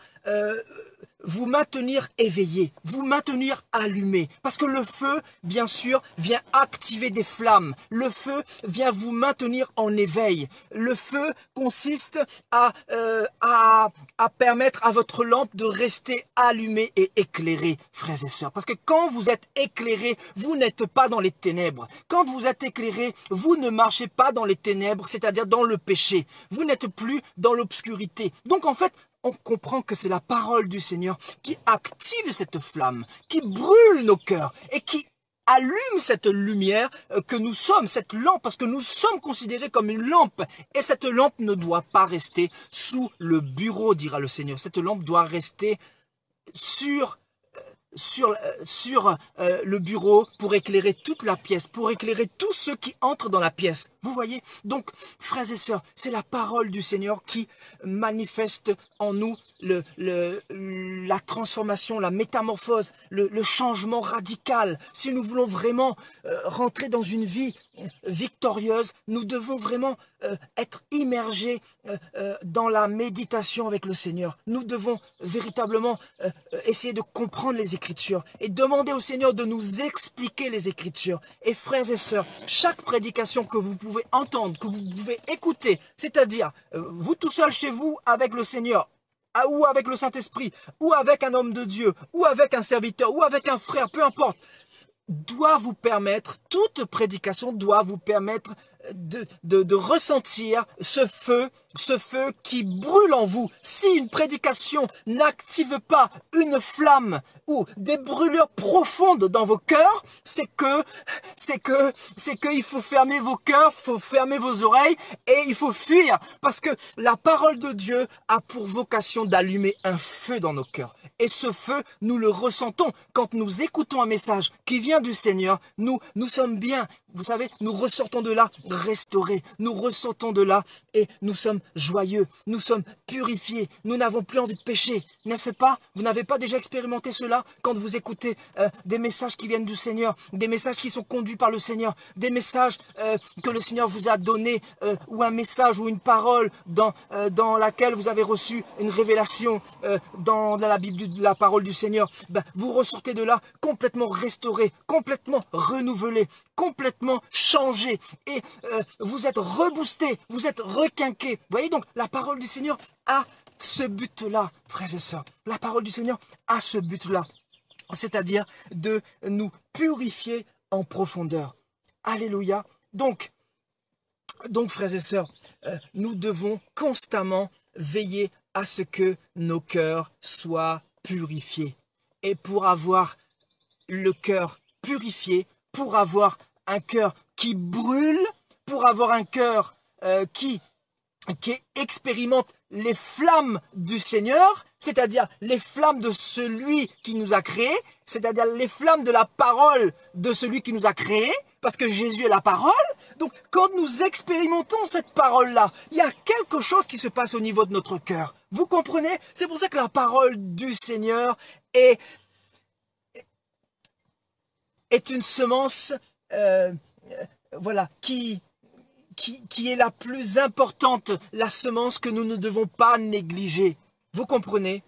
vous maintenir éveillé, vous maintenir allumé. Parce que le feu, bien sûr, vient activer des flammes. Le feu vient vous maintenir en éveil. Le feu consiste à permettre à votre lampe de rester allumée et éclairée, frères et sœurs. Parce que quand vous êtes éclairé, vous n'êtes pas dans les ténèbres. Quand vous êtes éclairé, vous ne marchez pas dans les ténèbres, c'est-à-dire dans le péché. Vous n'êtes plus dans l'obscurité. Donc en fait, on comprend que c'est la parole du Seigneur qui active cette flamme, qui brûle nos cœurs et qui allume cette lumière que nous sommes, cette lampe, parce que nous sommes considérés comme une lampe. Et cette lampe ne doit pas rester sous le bureau, dira le Seigneur. Cette lampe doit rester sur le bureau pour éclairer toute la pièce, pour éclairer tous ceux qui entrent dans la pièce. Vous voyez? Donc, frères et sœurs, c'est la parole du Seigneur qui manifeste en nous la transformation, la métamorphose, le changement radical. Si nous voulons vraiment rentrer dans une vie victorieuse, nous devons vraiment être immergés dans la méditation avec le Seigneur. Nous devons véritablement essayer de comprendre les Écritures et demander au Seigneur de nous expliquer les Écritures. Et frères et sœurs, chaque prédication que vous pouvez entendre, que vous pouvez écouter, c'est-à-dire vous tout seul chez vous avec le Seigneur, ou avec le Saint-Esprit, ou avec un homme de Dieu, ou avec un serviteur, ou avec un frère, peu importe, doit vous permettre, toute prédication doit vous permettre de ressentir ce feu qui brûle en vous. Si une prédication n'active pas une flamme ou des brûlures profondes dans vos cœurs, c'est que il faut fermer vos cœurs, il faut fermer vos oreilles et il faut fuir, parce que la parole de Dieu a pour vocation d'allumer un feu dans nos cœurs. Et ce feu, nous le ressentons quand nous écoutons un message qui vient du Seigneur. Nous sommes bien, vous savez, nous ressortons de là restaurés, nous ressortons de là et nous sommes joyeux, nous sommes purifiés, nous n'avons plus envie de pécher, n'est-ce pas? Vous n'avez pas déjà expérimenté cela quand vous écoutez des messages qui viennent du Seigneur, des messages qui sont conduits par le Seigneur, des messages que le Seigneur vous a donnés, ou un message ou une parole dans laquelle vous avez reçu une révélation dans la Bible, la parole du Seigneur. Ben, vous ressortez de là complètement restauré, complètement renouvelé, complètement changé, et vous êtes reboosté, vous êtes requinqué. Vous voyez, donc la parole du Seigneur a ce but-là, frères et sœurs. La parole du Seigneur a ce but-là, c'est-à-dire de nous purifier en profondeur. Alléluia. Donc frères et sœurs, nous devons constamment veiller à ce que nos cœurs soient purifiés. Et pour avoir le cœur purifié, pour avoir un cœur qui brûle, pour avoir un cœur qui expérimente les flammes du Seigneur, c'est-à-dire les flammes de celui qui nous a créés, c'est-à-dire les flammes de la parole de celui qui nous a créés, parce que Jésus est la parole. Donc, quand nous expérimentons cette parole-là, il y a quelque chose qui se passe au niveau de notre cœur. Vous comprenez? C'est pour ça que la parole du Seigneur est une semence voilà, qui est la plus importante, la semence que nous ne devons pas négliger. Vous comprenez?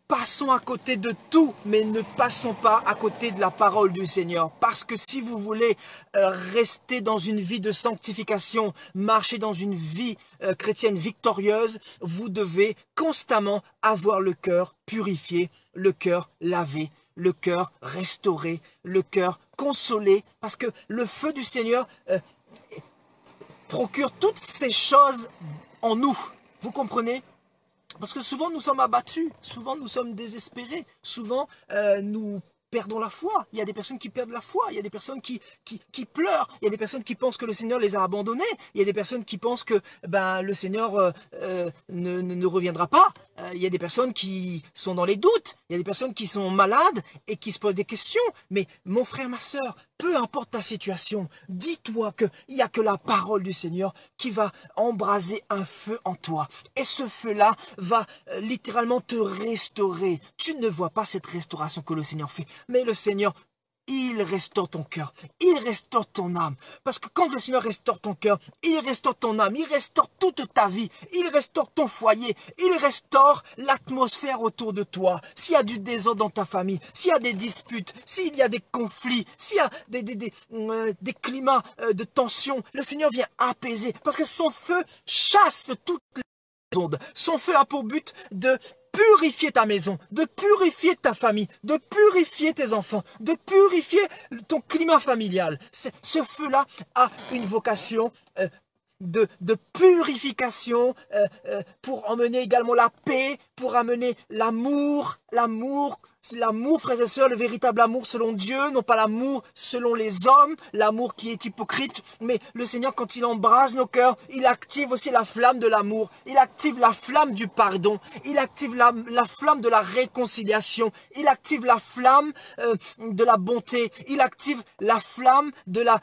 Passons à côté de tout, mais ne passons pas à côté de la parole du Seigneur. Parce que si vous voulez rester dans une vie de sanctification, marcher dans une vie chrétienne victorieuse, vous devez constamment avoir le cœur purifié, le cœur lavé, le cœur restauré, le cœur consolé. Parce que le feu du Seigneur procure toutes ces choses en nous. Vous comprenez? Parce que souvent nous sommes abattus, souvent nous sommes désespérés, souvent nous perdons la foi. Il y a des personnes qui perdent la foi, il y a des personnes qui pleurent, il y a des personnes qui pensent que le Seigneur les a abandonnés, il y a des personnes qui pensent que le Seigneur ne reviendra pas. Il y a des personnes qui sont dans les doutes, il y a des personnes qui sont malades et qui se posent des questions. Mais mon frère, ma sœur, peu importe ta situation, dis-toi qu'il n'y a que la parole du Seigneur qui va embraser un feu en toi. Et ce feu-là va littéralement te restaurer. Tu ne vois pas cette restauration que le Seigneur fait, mais le Seigneur, il restaure ton cœur, il restaure ton âme. Parce que quand le Seigneur restaure ton cœur, il restaure ton âme, il restaure toute ta vie, il restaure ton foyer, il restaure l'atmosphère autour de toi. S'il y a du désordre dans ta famille, s'il y a des disputes, s'il y a des conflits, s'il y a des climats de tension, le Seigneur vient apaiser. Parce que son feu chasse toutes les ondes. Son feu a pour but de purifier ta maison, de purifier ta famille, de purifier tes enfants, de purifier ton climat familial. Ce feu-là a une vocation de purification pour emmener également la paix, pour amener l'amour, frères et sœurs, le véritable amour selon Dieu, non pas l'amour selon les hommes, l'amour qui est hypocrite, mais le Seigneur, quand il embrase nos cœurs, il active aussi la flamme de l'amour, il active la flamme du pardon, il active la flamme de la réconciliation, il active la flamme de la bonté, il active la flamme de la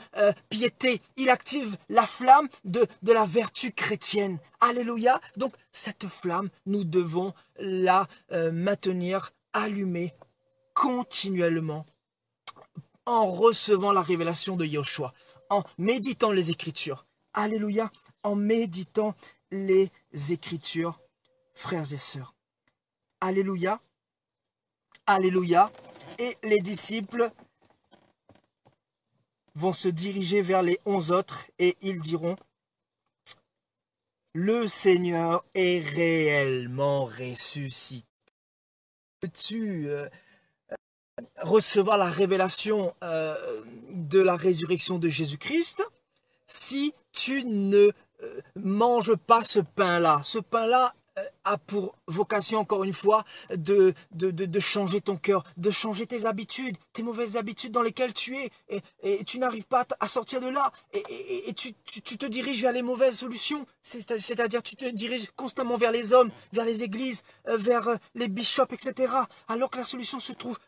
piété, il active la flamme de la vertu chrétienne. Alléluia. Donc, cette flamme, nous devons la maintenir allumée continuellement en recevant la révélation de Yoshua, en méditant les Écritures. Alléluia. En méditant les Écritures, frères et sœurs. Alléluia. Alléluia. Et les disciples vont se diriger vers les 11 autres et ils diront: le Seigneur est réellement ressuscité. Peux-tu recevoir la révélation de la résurrection de Jésus-Christ? si tu ne manges pas ce pain-là, a pour vocation, encore une fois, de changer ton cœur, de changer tes habitudes, tes mauvaises habitudes dans lesquelles tu es, et tu n'arrives pas à sortir de là, et tu te diriges vers les mauvaises solutions, c'est-à-dire tu te diriges constamment vers les hommes, vers les églises, vers les bishops, etc., alors que la solution se trouve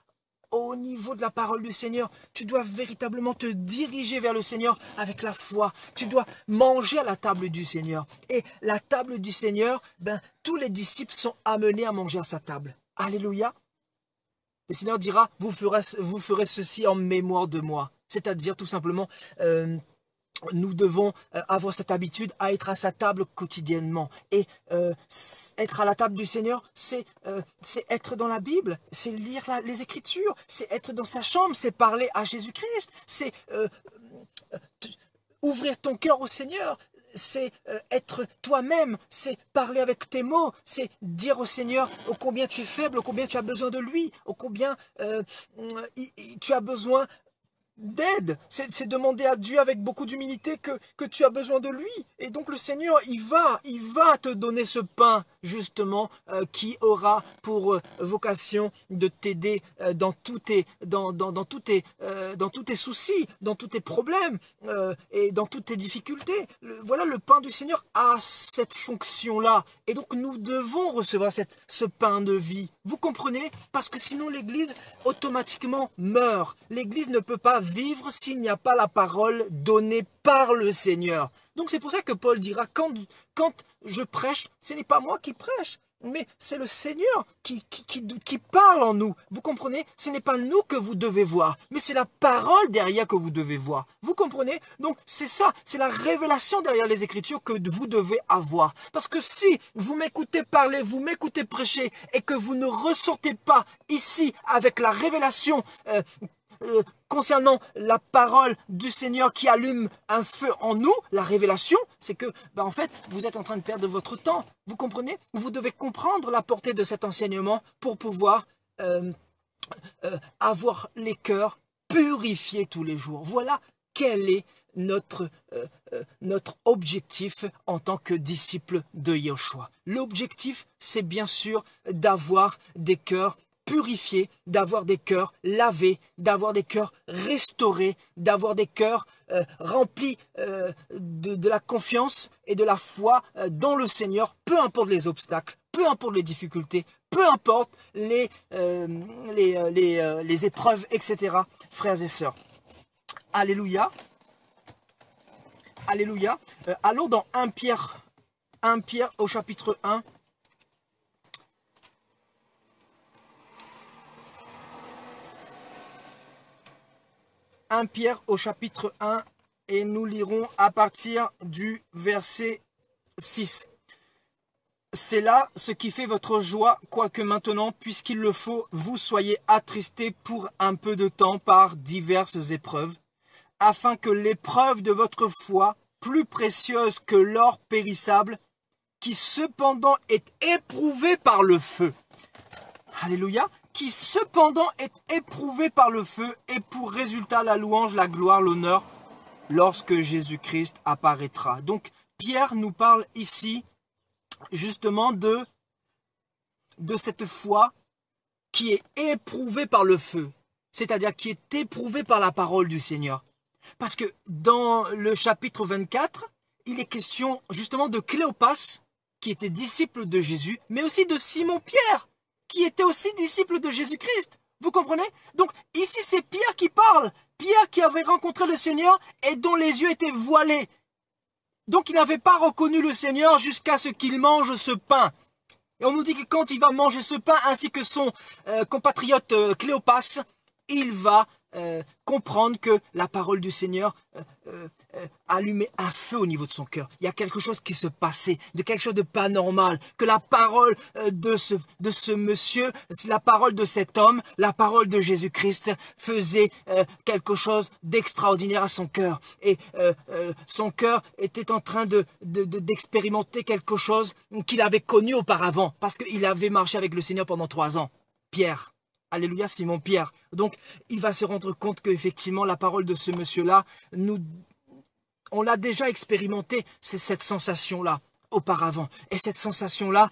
au niveau de la parole du Seigneur. Tu dois véritablement te diriger vers le Seigneur avec la foi. Tu dois manger à la table du Seigneur. Et la table du Seigneur, tous les disciples sont amenés à manger à sa table. Alléluia. Le Seigneur dira, vous ferez ceci en mémoire de moi. C'est-à-dire tout simplement, nous devons avoir cette habitude à être à sa table quotidiennement. Et être à la table du Seigneur, c'est être dans la Bible, c'est lire les Écritures, c'est être dans sa chambre, c'est parler à Jésus-Christ, c'est ouvrir ton cœur au Seigneur, c'est être toi-même, c'est parler avec tes mots, c'est dire au Seigneur ô combien tu es faible, ô combien tu as besoin de lui, ô combien tu as besoin d'aide, c'est demander à Dieu avec beaucoup d'humilité que tu as besoin de lui. Et donc le Seigneur, il va te donner ce pain, justement, qui aura pour vocation de t'aider dans tous tes soucis, dans tous tes problèmes et dans toutes tes difficultés. Voilà, le pain du Seigneur a cette fonction-là. Et donc nous devons recevoir ce pain de vie. Vous comprenez? Parce que sinon l'Église automatiquement meurt. L'Église ne peut pas vivre s'il n'y a pas la parole donnée par le Seigneur. Donc c'est pour ça que Paul dira, quand je prêche, ce n'est pas moi qui prêche, mais c'est le Seigneur qui parle en nous. Vous comprenez? Ce n'est pas nous que vous devez voir, mais c'est la parole derrière que vous devez voir. Vous comprenez? Donc c'est ça, c'est la révélation derrière les Écritures que vous devez avoir. Parce que si vous m'écoutez parler, vous m'écoutez prêcher, et que vous ne ressortez pas ici avec la révélation concernant la parole du Seigneur qui allume un feu en nous, la révélation, c'est que, en fait, vous êtes en train de perdre votre temps. Vous comprenez? Vous devez comprendre la portée de cet enseignement pour pouvoir avoir les cœurs purifiés tous les jours. Voilà quel est notre objectif en tant que disciple de Yahushua. L'objectif, c'est bien sûr d'avoir des cœurs purifiés, d'avoir des cœurs lavés, d'avoir des cœurs restaurés, d'avoir des cœurs remplis de la confiance et de la foi dans le Seigneur, peu importe les obstacles, peu importe les difficultés, peu importe les épreuves, etc. Frères et sœurs. Alléluia. Alléluia. Allons dans 1 Pierre au chapitre 1. 1 Pierre au chapitre 1 et nous lirons à partir du verset 6. C'est là ce qui fait votre joie, quoique maintenant, puisqu'il le faut, vous soyez attristés pour un peu de temps par diverses épreuves, afin que l'épreuve de votre foi, plus précieuse que l'or périssable, qui cependant est éprouvée par le feu, alléluia, qui cependant est éprouvé par le feu et pour résultat la louange, la gloire, l'honneur, lorsque Jésus-Christ apparaîtra. Donc Pierre nous parle ici justement de cette foi qui est éprouvée par le feu, c'est-à-dire qui est éprouvée par la parole du Seigneur. Parce que dans le chapitre 24, il est question justement de Cléopas, qui était disciple de Jésus, mais aussi de Simon-Pierre, qui était aussi disciple de Jésus-Christ. Vous comprenez? Donc ici c'est Pierre qui parle. Pierre qui avait rencontré le Seigneur et dont les yeux étaient voilés. Donc il n'avait pas reconnu le Seigneur jusqu'à ce qu'il mange ce pain. Et on nous dit que quand il va manger ce pain ainsi que son compatriote Cléopas, il va comprendre que la parole du Seigneur allumait un feu au niveau de son cœur. Il y a quelque chose qui se passait, de quelque chose de pas normal, que la parole de ce monsieur, la parole de cet homme, la parole de Jésus-Christ faisait quelque chose d'extraordinaire à son cœur. Et son cœur était en train d'expérimenter quelque chose qu'il avait connu auparavant, parce qu'il avait marché avec le Seigneur pendant 3 ans. Pierre. Alléluia, Simon-Pierre. Donc, il va se rendre compte qu'effectivement, la parole de ce monsieur-là nous On l'a déjà expérimenté, c'est cette sensation-là auparavant. Et cette sensation-là,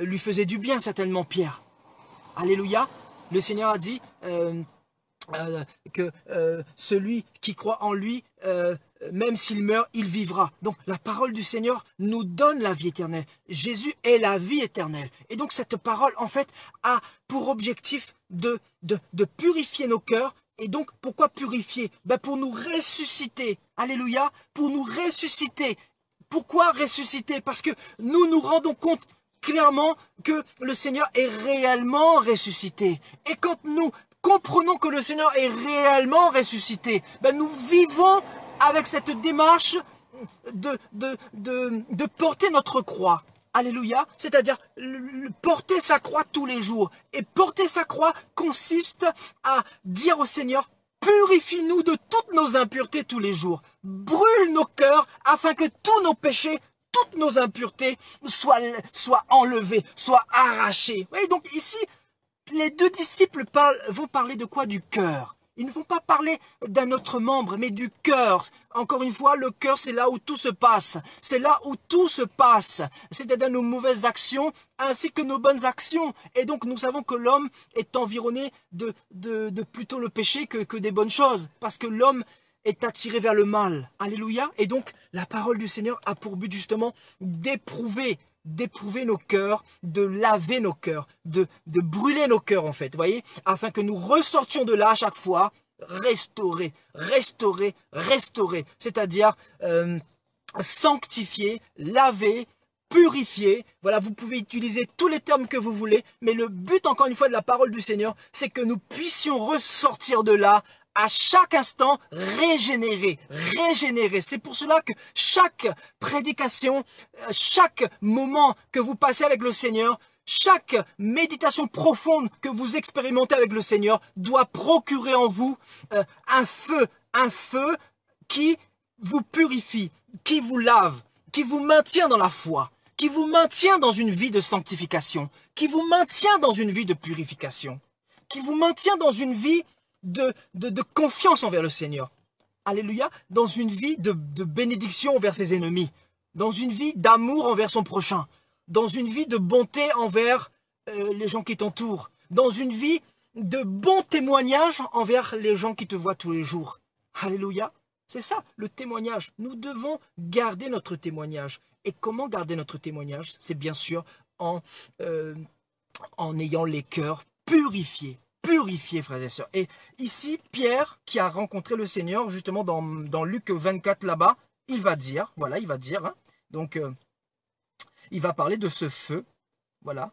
lui faisait du bien certainement, Pierre. Alléluia. Le Seigneur a dit que celui qui croit en lui, même s'il meurt, il vivra. Donc la parole du Seigneur nous donne la vie éternelle. Jésus est la vie éternelle. Et donc cette parole, en fait, a pour objectif de purifier nos cœurs. Et donc, pourquoi purifier? Pour nous ressusciter. Alléluia. Pour nous ressusciter. Pourquoi ressusciter? Parce que nous nous rendons compte clairement que le Seigneur est réellement ressuscité. Et quand nous comprenons que le Seigneur est réellement ressuscité, nous vivons avec cette démarche de porter notre croix. Alléluia, c'est-à-dire porter sa croix tous les jours. Et porter sa croix consiste à dire au Seigneur, purifie-nous de toutes nos impuretés tous les jours. Brûle nos cœurs afin que tous nos péchés, toutes nos impuretés soient enlevées, soient arrachées. Oui, donc ici, les deux disciples vont parler de quoi? Du cœur. Ils ne vont pas parler d'un autre membre, mais du cœur. Encore une fois, le cœur, c'est là où tout se passe. C'est là où tout se passe. C'est-à-dire nos mauvaises actions ainsi que nos bonnes actions. Et donc, nous savons que l'homme est environné de plutôt le péché que des bonnes choses. Parce que l'homme est attiré vers le mal. Alléluia. Et donc, la parole du Seigneur a pour but justement d'éprouver nos cœurs, de laver nos cœurs, de brûler nos cœurs en fait, vous voyez, afin que nous ressortions de là à chaque fois, restaurés, c'est-à-dire sanctifiés, lavés, purifiés. Voilà, vous pouvez utiliser tous les termes que vous voulez, mais le but encore une fois de la parole du Seigneur, c'est que nous puissions ressortir de là à chaque instant régénéré. C'est pour cela que chaque prédication, chaque moment que vous passez avec le Seigneur, chaque méditation profonde que vous expérimentez avec le Seigneur doit procurer en vous un feu qui vous purifie, qui vous lave, qui vous maintient dans la foi, qui vous maintient dans une vie de sanctification, qui vous maintient dans une vie de purification, qui vous maintient dans une vie de confiance envers le Seigneur. Alléluia. Dans une vie de bénédiction envers ses ennemis. Dans une vie d'amour envers son prochain. Dans une vie de bonté envers les gens qui t'entourent. Dans une vie de bon témoignage envers les gens qui te voient tous les jours. Alléluia. C'est ça, le témoignage. Nous devons garder notre témoignage. Et comment garder notre témoignage? C'est bien sûr en ayant les cœurs purifiés. Purifié, frères et sœurs. Et ici, Pierre, qui a rencontré le Seigneur, justement dans Luc 24 là-bas, il va dire, voilà, il va dire, hein, donc, il va parler de ce feu, voilà.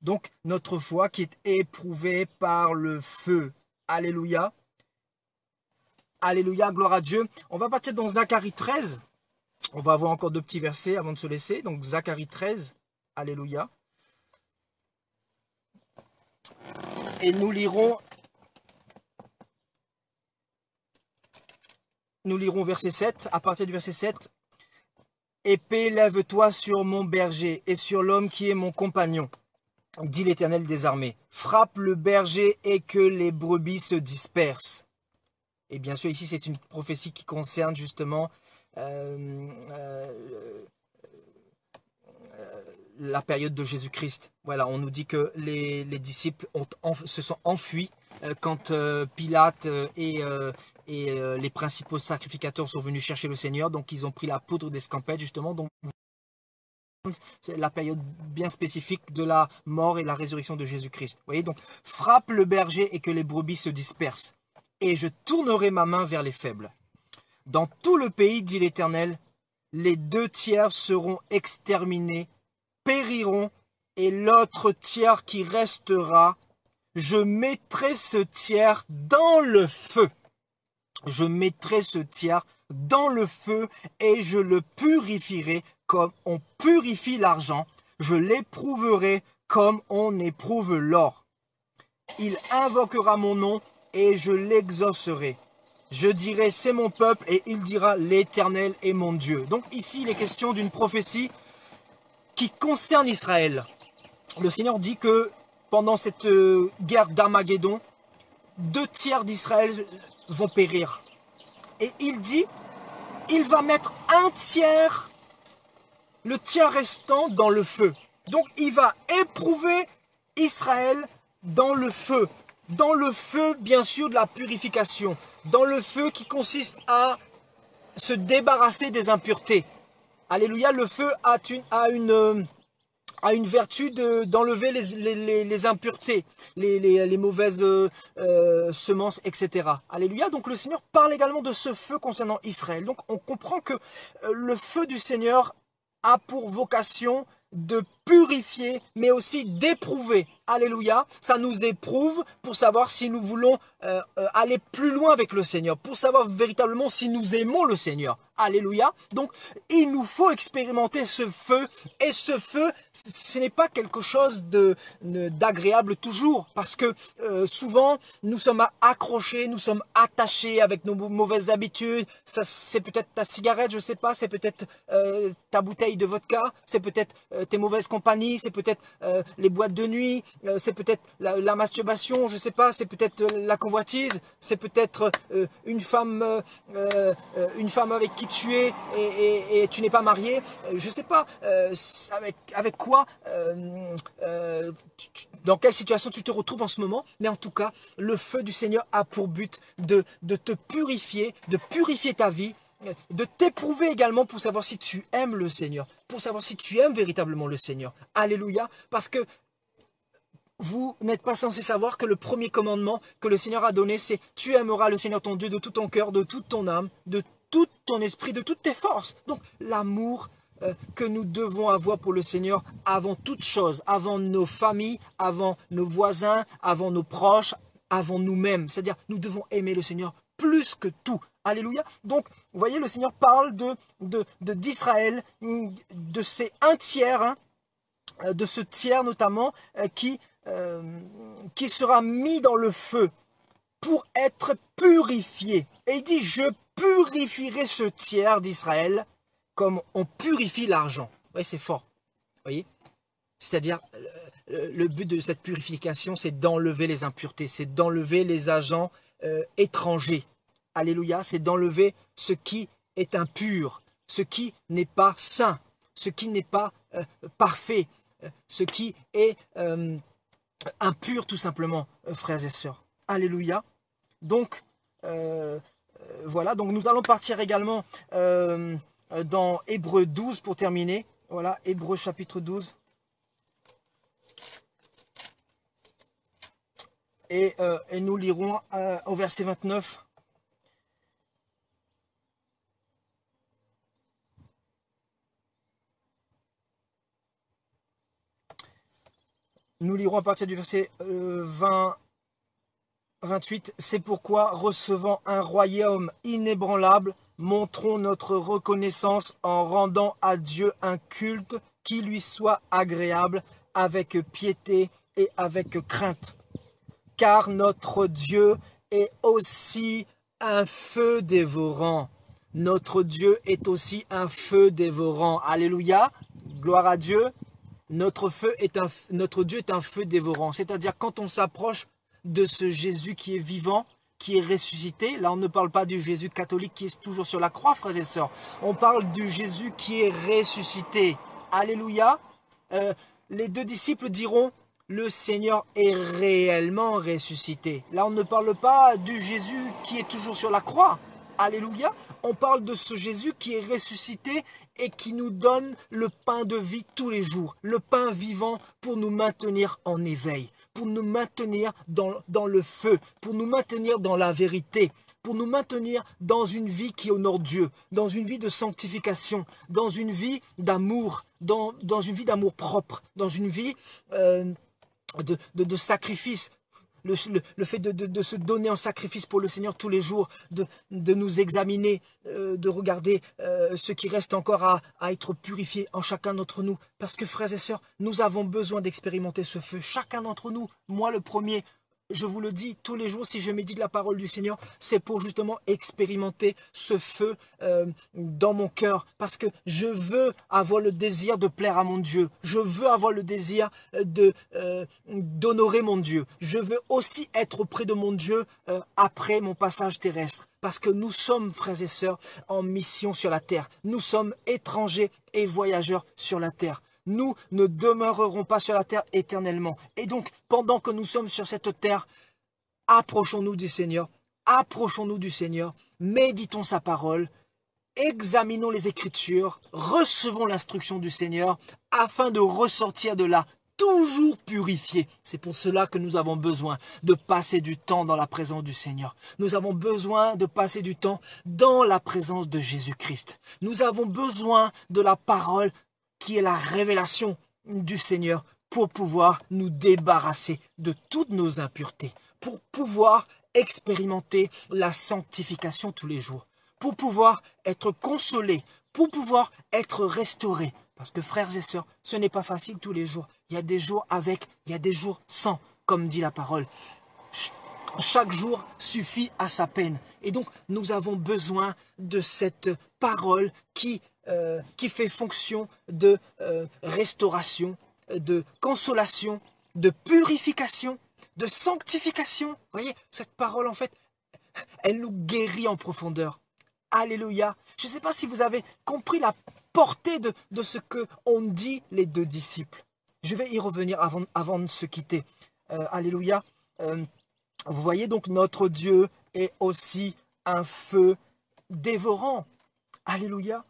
Donc, notre foi qui est éprouvée par le feu. Alléluia. Alléluia, gloire à Dieu. On va partir dans Zacharie 13. On va avoir encore deux petits versets avant de se laisser. Donc, Zacharie 13. Alléluia. Et nous lirons verset 7, à partir du verset 7. Épée, lève-toi sur mon berger et sur l'homme qui est mon compagnon, dit l'Éternel des armées. Frappe le berger et que les brebis se dispersent. Et bien sûr, ici, c'est une prophétie qui concerne justement la période de Jésus-Christ. Voilà, on nous dit que les disciples se sont enfuis quand Pilate et les principaux sacrificateurs sont venus chercher le Seigneur. Donc, ils ont pris la poudre d'escampette, justement. Donc, c'est la période bien spécifique de la mort et la résurrection de Jésus-Christ. Vous voyez, donc, frappe le berger et que les brebis se dispersent. Et je tournerai ma main vers les faibles. Dans tout le pays, dit l'Éternel, les 2/3 seront exterminés, périront, et l'autre tiers qui restera, je mettrai ce tiers dans le feu. Je mettrai ce tiers dans le feu et je le purifierai comme on purifie l'argent. Je l'éprouverai comme on éprouve l'or. Il invoquera mon nom et je l'exaucerai. Je dirai c'est mon peuple et il dira l'Éternel est mon Dieu. Donc ici il est question d'une prophétie qui concerne Israël. Le Seigneur dit que pendant cette guerre d'Armageddon, 2/3 d'Israël vont périr. Et il dit, il va mettre un tiers, le tiers restant dans le feu. Donc il va éprouver Israël dans le feu. Dans le feu, bien sûr, de la purification. Dans le feu qui consiste à se débarrasser des impuretés. Alléluia, le feu a une vertu d'enlever les impuretés, les mauvaises semences, etc. Alléluia, donc le Seigneur parle également de ce feu concernant Israël. Donc on comprend que le feu du Seigneur a pour vocation de purifier, mais aussi d'éprouver. Alléluia, ça nous éprouve pour savoir si nous voulons aller plus loin avec le Seigneur, pour savoir véritablement si nous aimons le Seigneur. Alléluia, donc il nous faut expérimenter ce feu, et ce feu, ce n'est pas quelque chose d'agréable toujours, parce que souvent nous sommes accrochés, nous sommes attachés avec nos mauvaises habitudes. C'est peut-être ta cigarette, je sais pas, c'est peut-être ta bouteille de vodka, c'est peut-être tes mauvaises compagnies, c'est peut-être les boîtes de nuit, c'est peut-être la masturbation, je sais pas, c'est peut-être la convoitise, c'est peut-être une femme avec qui tu es et tu n'es pas marié, je sais pas avec quoi, dans quelle situation tu te retrouves en ce moment, mais en tout cas, le feu du Seigneur a pour but de te purifier, de purifier ta vie, de t'éprouver également pour savoir si tu aimes le Seigneur, pour savoir si tu aimes véritablement le Seigneur. Alléluia, parce que vous n'êtes pas censé savoir que le premier commandement que le Seigneur a donné, c'est « Tu aimeras le Seigneur ton Dieu de tout ton cœur, de toute ton âme, de tout ton esprit, de toutes tes forces. » Donc l'amour que nous devons avoir pour le Seigneur avant toute chose, avant nos familles, avant nos voisins, avant nos proches, avant nous-mêmes. C'est-à-dire, nous devons aimer le Seigneur plus que tout. Alléluia. Donc, vous voyez, le Seigneur parle d'Israël, de ces un tiers, hein, de ce tiers notamment, qui sera mis dans le feu pour être purifié. Et il dit, je purifierai ce tiers d'Israël comme on purifie l'argent. Vous voyez, c'est fort. Vous voyez, c'est-à-dire, le but de cette purification, c'est d'enlever les impuretés, c'est d'enlever les agents étrangers. Alléluia, c'est d'enlever ce qui est impur, ce qui n'est pas saint, ce qui n'est pas parfait, ce qui est impur tout simplement, frères et sœurs. Alléluia. Donc, voilà, donc nous allons partir également dans Hébreux 12 pour terminer. Voilà, Hébreux chapitre 12. Et nous lirons au verset 29. Nous lirons à partir du verset 28. C'est pourquoi, recevant un royaume inébranlable, montrons notre reconnaissance en rendant à Dieu un culte qui lui soit agréable, avec piété et avec crainte. Car notre Dieu est aussi un feu dévorant. Notre Dieu est aussi un feu dévorant. Alléluia, gloire à Dieu. Notre Dieu est un feu dévorant. C'est-à-dire quand on s'approche de ce Jésus qui est vivant, qui est ressuscité. Là, on ne parle pas du Jésus catholique qui est toujours sur la croix, frères et sœurs. On parle du Jésus qui est ressuscité. Alléluia. Les deux disciples diront, le Seigneur est réellement ressuscité. Là, on ne parle pas du Jésus qui est toujours sur la croix. Alléluia. On parle de ce Jésus qui est ressuscité et qui nous donne le pain de vie tous les jours. Le pain vivant pour nous maintenir en éveil, pour nous maintenir dans le feu, pour nous maintenir dans la vérité, pour nous maintenir dans une vie qui honore Dieu, dans une vie de sanctification, dans une vie d'amour, dans une vie d'amour propre, dans une vie de sacrifice. Le fait de se donner en sacrifice pour le Seigneur tous les jours, de nous examiner, de regarder ce qui reste encore à être purifié en chacun d'entre nous. Parce que frères et sœurs, nous avons besoin d'expérimenter ce feu. Chacun d'entre nous, moi le premier, je vous le dis, tous les jours, si je médite la parole du Seigneur, c'est pour justement expérimenter ce feu dans mon cœur. Parce que je veux avoir le désir de plaire à mon Dieu. Je veux avoir le désir d'honorer mon Dieu. Je veux aussi être auprès de mon Dieu après mon passage terrestre. Parce que nous sommes, frères et sœurs, en mission sur la terre. Nous sommes étrangers et voyageurs sur la terre. Nous ne demeurerons pas sur la terre éternellement. Et donc, pendant que nous sommes sur cette terre, approchons-nous du Seigneur, méditons sa parole, examinons les Écritures, recevons l'instruction du Seigneur, afin de ressortir de là toujours purifiés. C'est pour cela que nous avons besoin de passer du temps dans la présence du Seigneur. Nous avons besoin de passer du temps dans la présence de Jésus-Christ. Nous avons besoin de la parole qui est la révélation du Seigneur pour pouvoir nous débarrasser de toutes nos impuretés, pour pouvoir expérimenter la sanctification tous les jours, pour pouvoir être consolé, pour pouvoir être restauré. Parce que frères et sœurs, ce n'est pas facile tous les jours. Il y a des jours avec, il y a des jours sans, comme dit la parole. Chaque jour suffit à sa peine. Et donc, nous avons besoin de cette parole qui fait fonction de restauration, de consolation, de purification, de sanctification. Vous voyez, cette parole, en fait, elle nous guérit en profondeur. Alléluia. Je ne sais pas si vous avez compris la portée de ce qu'ont dit les deux disciples. Je vais y revenir avant de se quitter. Alléluia. Vous voyez donc, notre Dieu est aussi un feu dévorant. Alléluia.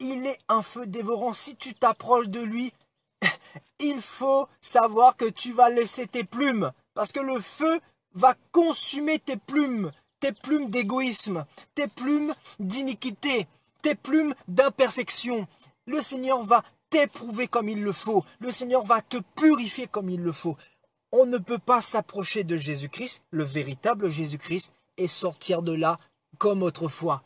Il est un feu dévorant. Si tu t'approches de lui, il faut savoir que tu vas laisser tes plumes. Parce que le feu va consumer tes plumes d'égoïsme, tes plumes d'iniquité, tes plumes d'imperfection. Le Seigneur va t'éprouver comme il le faut. Le Seigneur va te purifier comme il le faut. On ne peut pas s'approcher de Jésus-Christ, le véritable Jésus-Christ, et sortir de là comme autrefois,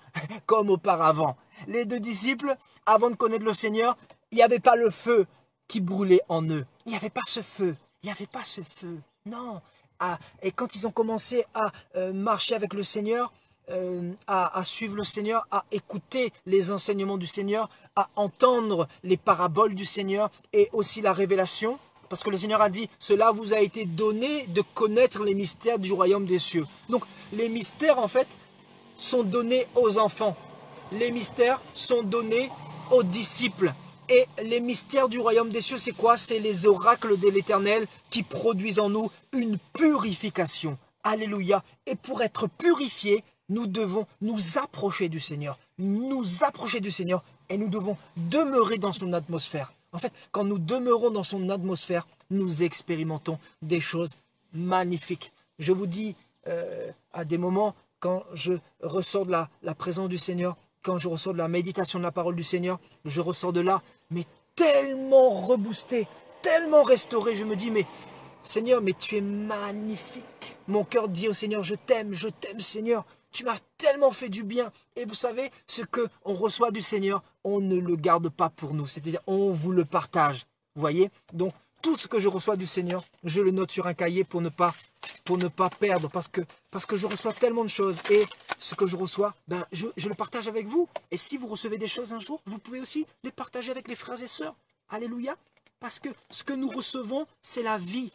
comme auparavant. Les deux disciples, avant de connaître le Seigneur, il n'y avait pas le feu qui brûlait en eux. Il n'y avait pas ce feu. Il n'y avait pas ce feu. Non. Et quand ils ont commencé à marcher avec le Seigneur, à suivre le Seigneur, à écouter les enseignements du Seigneur, à entendre les paraboles du Seigneur et aussi la révélation, parce que le Seigneur a dit, cela vous a été donné de connaître les mystères du royaume des cieux. Donc les mystères en fait sont donnés aux enfants. Les mystères sont donnés aux disciples. Et les mystères du royaume des cieux, c'est quoi? C'est les oracles de l'Éternel qui produisent en nous une purification. Alléluia. Et pour être purifiés, nous devons nous approcher du Seigneur. Nous approcher du Seigneur et nous devons demeurer dans son atmosphère. En fait, quand nous demeurons dans son atmosphère, nous expérimentons des choses magnifiques. Je vous dis, à des moments, quand je ressors de la présence du Seigneur, quand je ressors de la méditation de la parole du Seigneur, je ressors de là, mais tellement reboosté, tellement restauré. Je me dis, mais Seigneur, mais tu es magnifique. Mon cœur dit au Seigneur, je t'aime Seigneur. Tu m'as tellement fait du bien. Et vous savez, ce qu'on reçoit du Seigneur, on ne le garde pas pour nous. C'est-à-dire, on vous le partage. Vous voyez? Donc, tout ce que je reçois du Seigneur, je le note sur un cahier pour ne pas perdre. Parce que je reçois tellement de choses. Et ce que je reçois, ben, je le partage avec vous. Et si vous recevez des choses un jour, vous pouvez aussi les partager avec les frères et sœurs. Alléluia. Parce que ce que nous recevons, c'est la vie.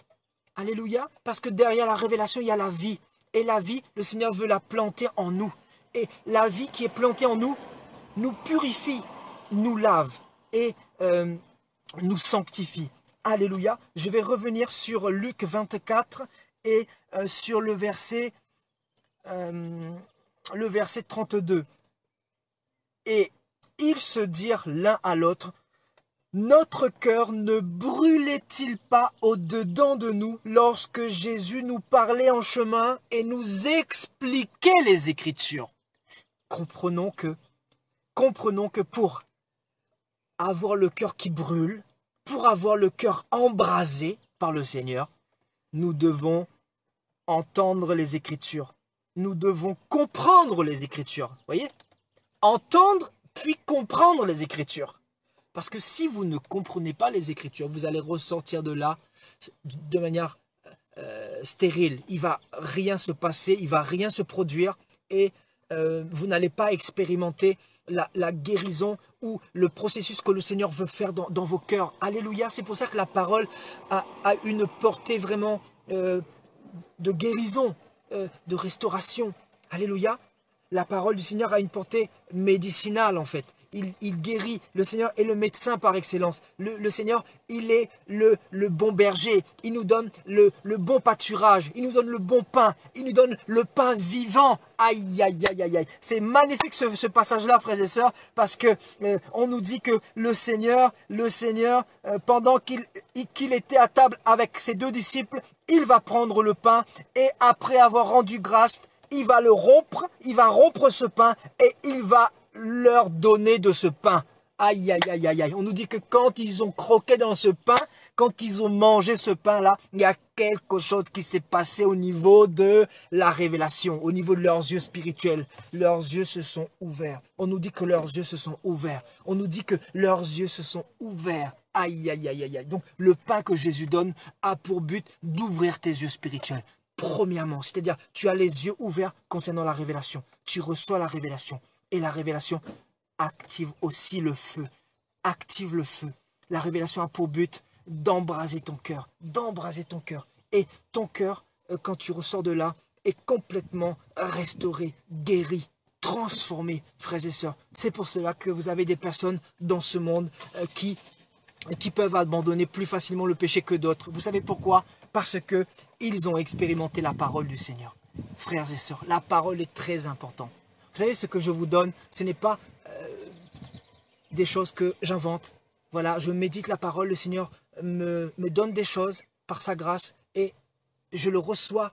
Alléluia. Parce que derrière la révélation, il y a la vie. Et la vie, le Seigneur veut la planter en nous. Et la vie qui est plantée en nous, nous purifie, nous lave et nous sanctifie. Alléluia. Je vais revenir sur Luc 24 et sur le verset 32. Et ils se dirent l'un à l'autre, notre cœur ne brûlait-il pas au-dedans de nous lorsque Jésus nous parlait en chemin et nous expliquait les Écritures? Comprenons que pour avoir le cœur qui brûle, pour avoir le cœur embrasé par le Seigneur, nous devons entendre les Écritures. Nous devons comprendre les Écritures. Voyez? Entendre puis comprendre les Écritures. Parce que si vous ne comprenez pas les Écritures, vous allez ressortir de là de manière stérile. Il va rien se passer, il va rien se produire et vous n'allez pas expérimenter la guérison ou le processus que le Seigneur veut faire dans vos cœurs. Alléluia, c'est pour ça que la parole a une portée vraiment de guérison, de restauration. Alléluia, la parole du Seigneur a une portée médicinale en fait. Il guérit. Le Seigneur est le médecin par excellence. Le Seigneur, il est le bon berger. Il nous donne le bon pâturage. Il nous donne le bon pain. Il nous donne le pain vivant. Aïe, aïe, aïe, aïe, aïe. C'est magnifique ce passage-là, frères et sœurs, parce que on nous dit que le Seigneur, pendant qu'il était à table avec ses 2 disciples, il va prendre le pain et après avoir rendu grâce, il va le rompre. Il va rompre ce pain et il va leur donner de ce pain. Aïe, aïe, aïe, aïe, aïe. On nous dit que quand ils ont croqué dans ce pain, quand ils ont mangé ce pain-là, il y a quelque chose qui s'est passé au niveau de la révélation, au niveau de leurs yeux spirituels. Leurs yeux se sont ouverts. On nous dit que leurs yeux se sont ouverts. On nous dit que leurs yeux se sont ouverts. Aïe, aïe, aïe, aïe, aïe. Donc, le pain que Jésus donne a pour but d'ouvrir tes yeux spirituels. Premièrement, c'est-à-dire, tu as les yeux ouverts concernant la révélation. Tu reçois la révélation. Et la révélation active aussi le feu. Active le feu. La révélation a pour but d'embraser ton cœur. D'embraser ton cœur. Et ton cœur, quand tu ressors de là, est complètement restauré, guéri, transformé, frères et sœurs. C'est pour cela que vous avez des personnes dans ce monde qui peuvent abandonner plus facilement le péché que d'autres. Vous savez pourquoi? Parce qu'ils ont expérimenté la parole du Seigneur. Frères et sœurs, la parole est très importante. Vous savez, ce que je vous donne, ce n'est pas des choses que j'invente. Voilà, je médite la parole, le Seigneur me donne des choses par sa grâce et je le reçois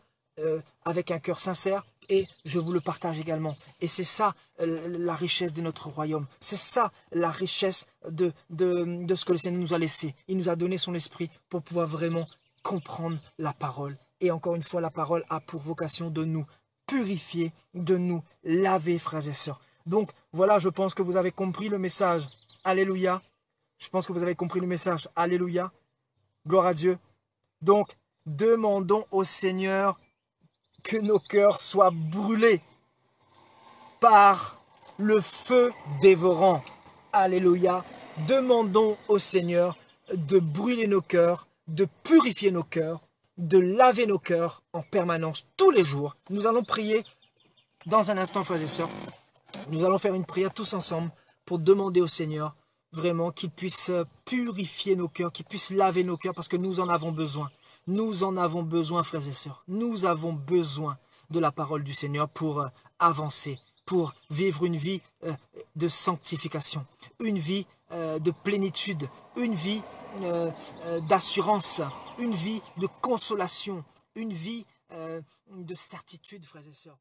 avec un cœur sincère et je vous le partage également. Et c'est ça la richesse de notre royaume. C'est ça la richesse de ce que le Seigneur nous a laissé. Il nous a donné son esprit pour pouvoir vraiment comprendre la parole. Et encore une fois, la parole a pour vocation de nous purifier, de nous laver, frères et sœurs. Donc, voilà, je pense que vous avez compris le message. Alléluia. Je pense que vous avez compris le message. Alléluia. Gloire à Dieu. Donc, demandons au Seigneur que nos cœurs soient brûlés par le feu dévorant. Alléluia. Demandons au Seigneur de brûler nos cœurs, de purifier nos cœurs, de laver nos cœurs en permanence, tous les jours. Nous allons prier dans un instant, frères et sœurs. Nous allons faire une prière tous ensemble pour demander au Seigneur vraiment qu'il puisse purifier nos cœurs, qu'il puisse laver nos cœurs parce que nous en avons besoin. Nous en avons besoin, frères et sœurs. Nous avons besoin de la parole du Seigneur pour avancer, pour vivre une vie de sanctification, une vie de plénitude, une vie d'assurance, une vie de consolation, une vie de certitude, frères et sœurs.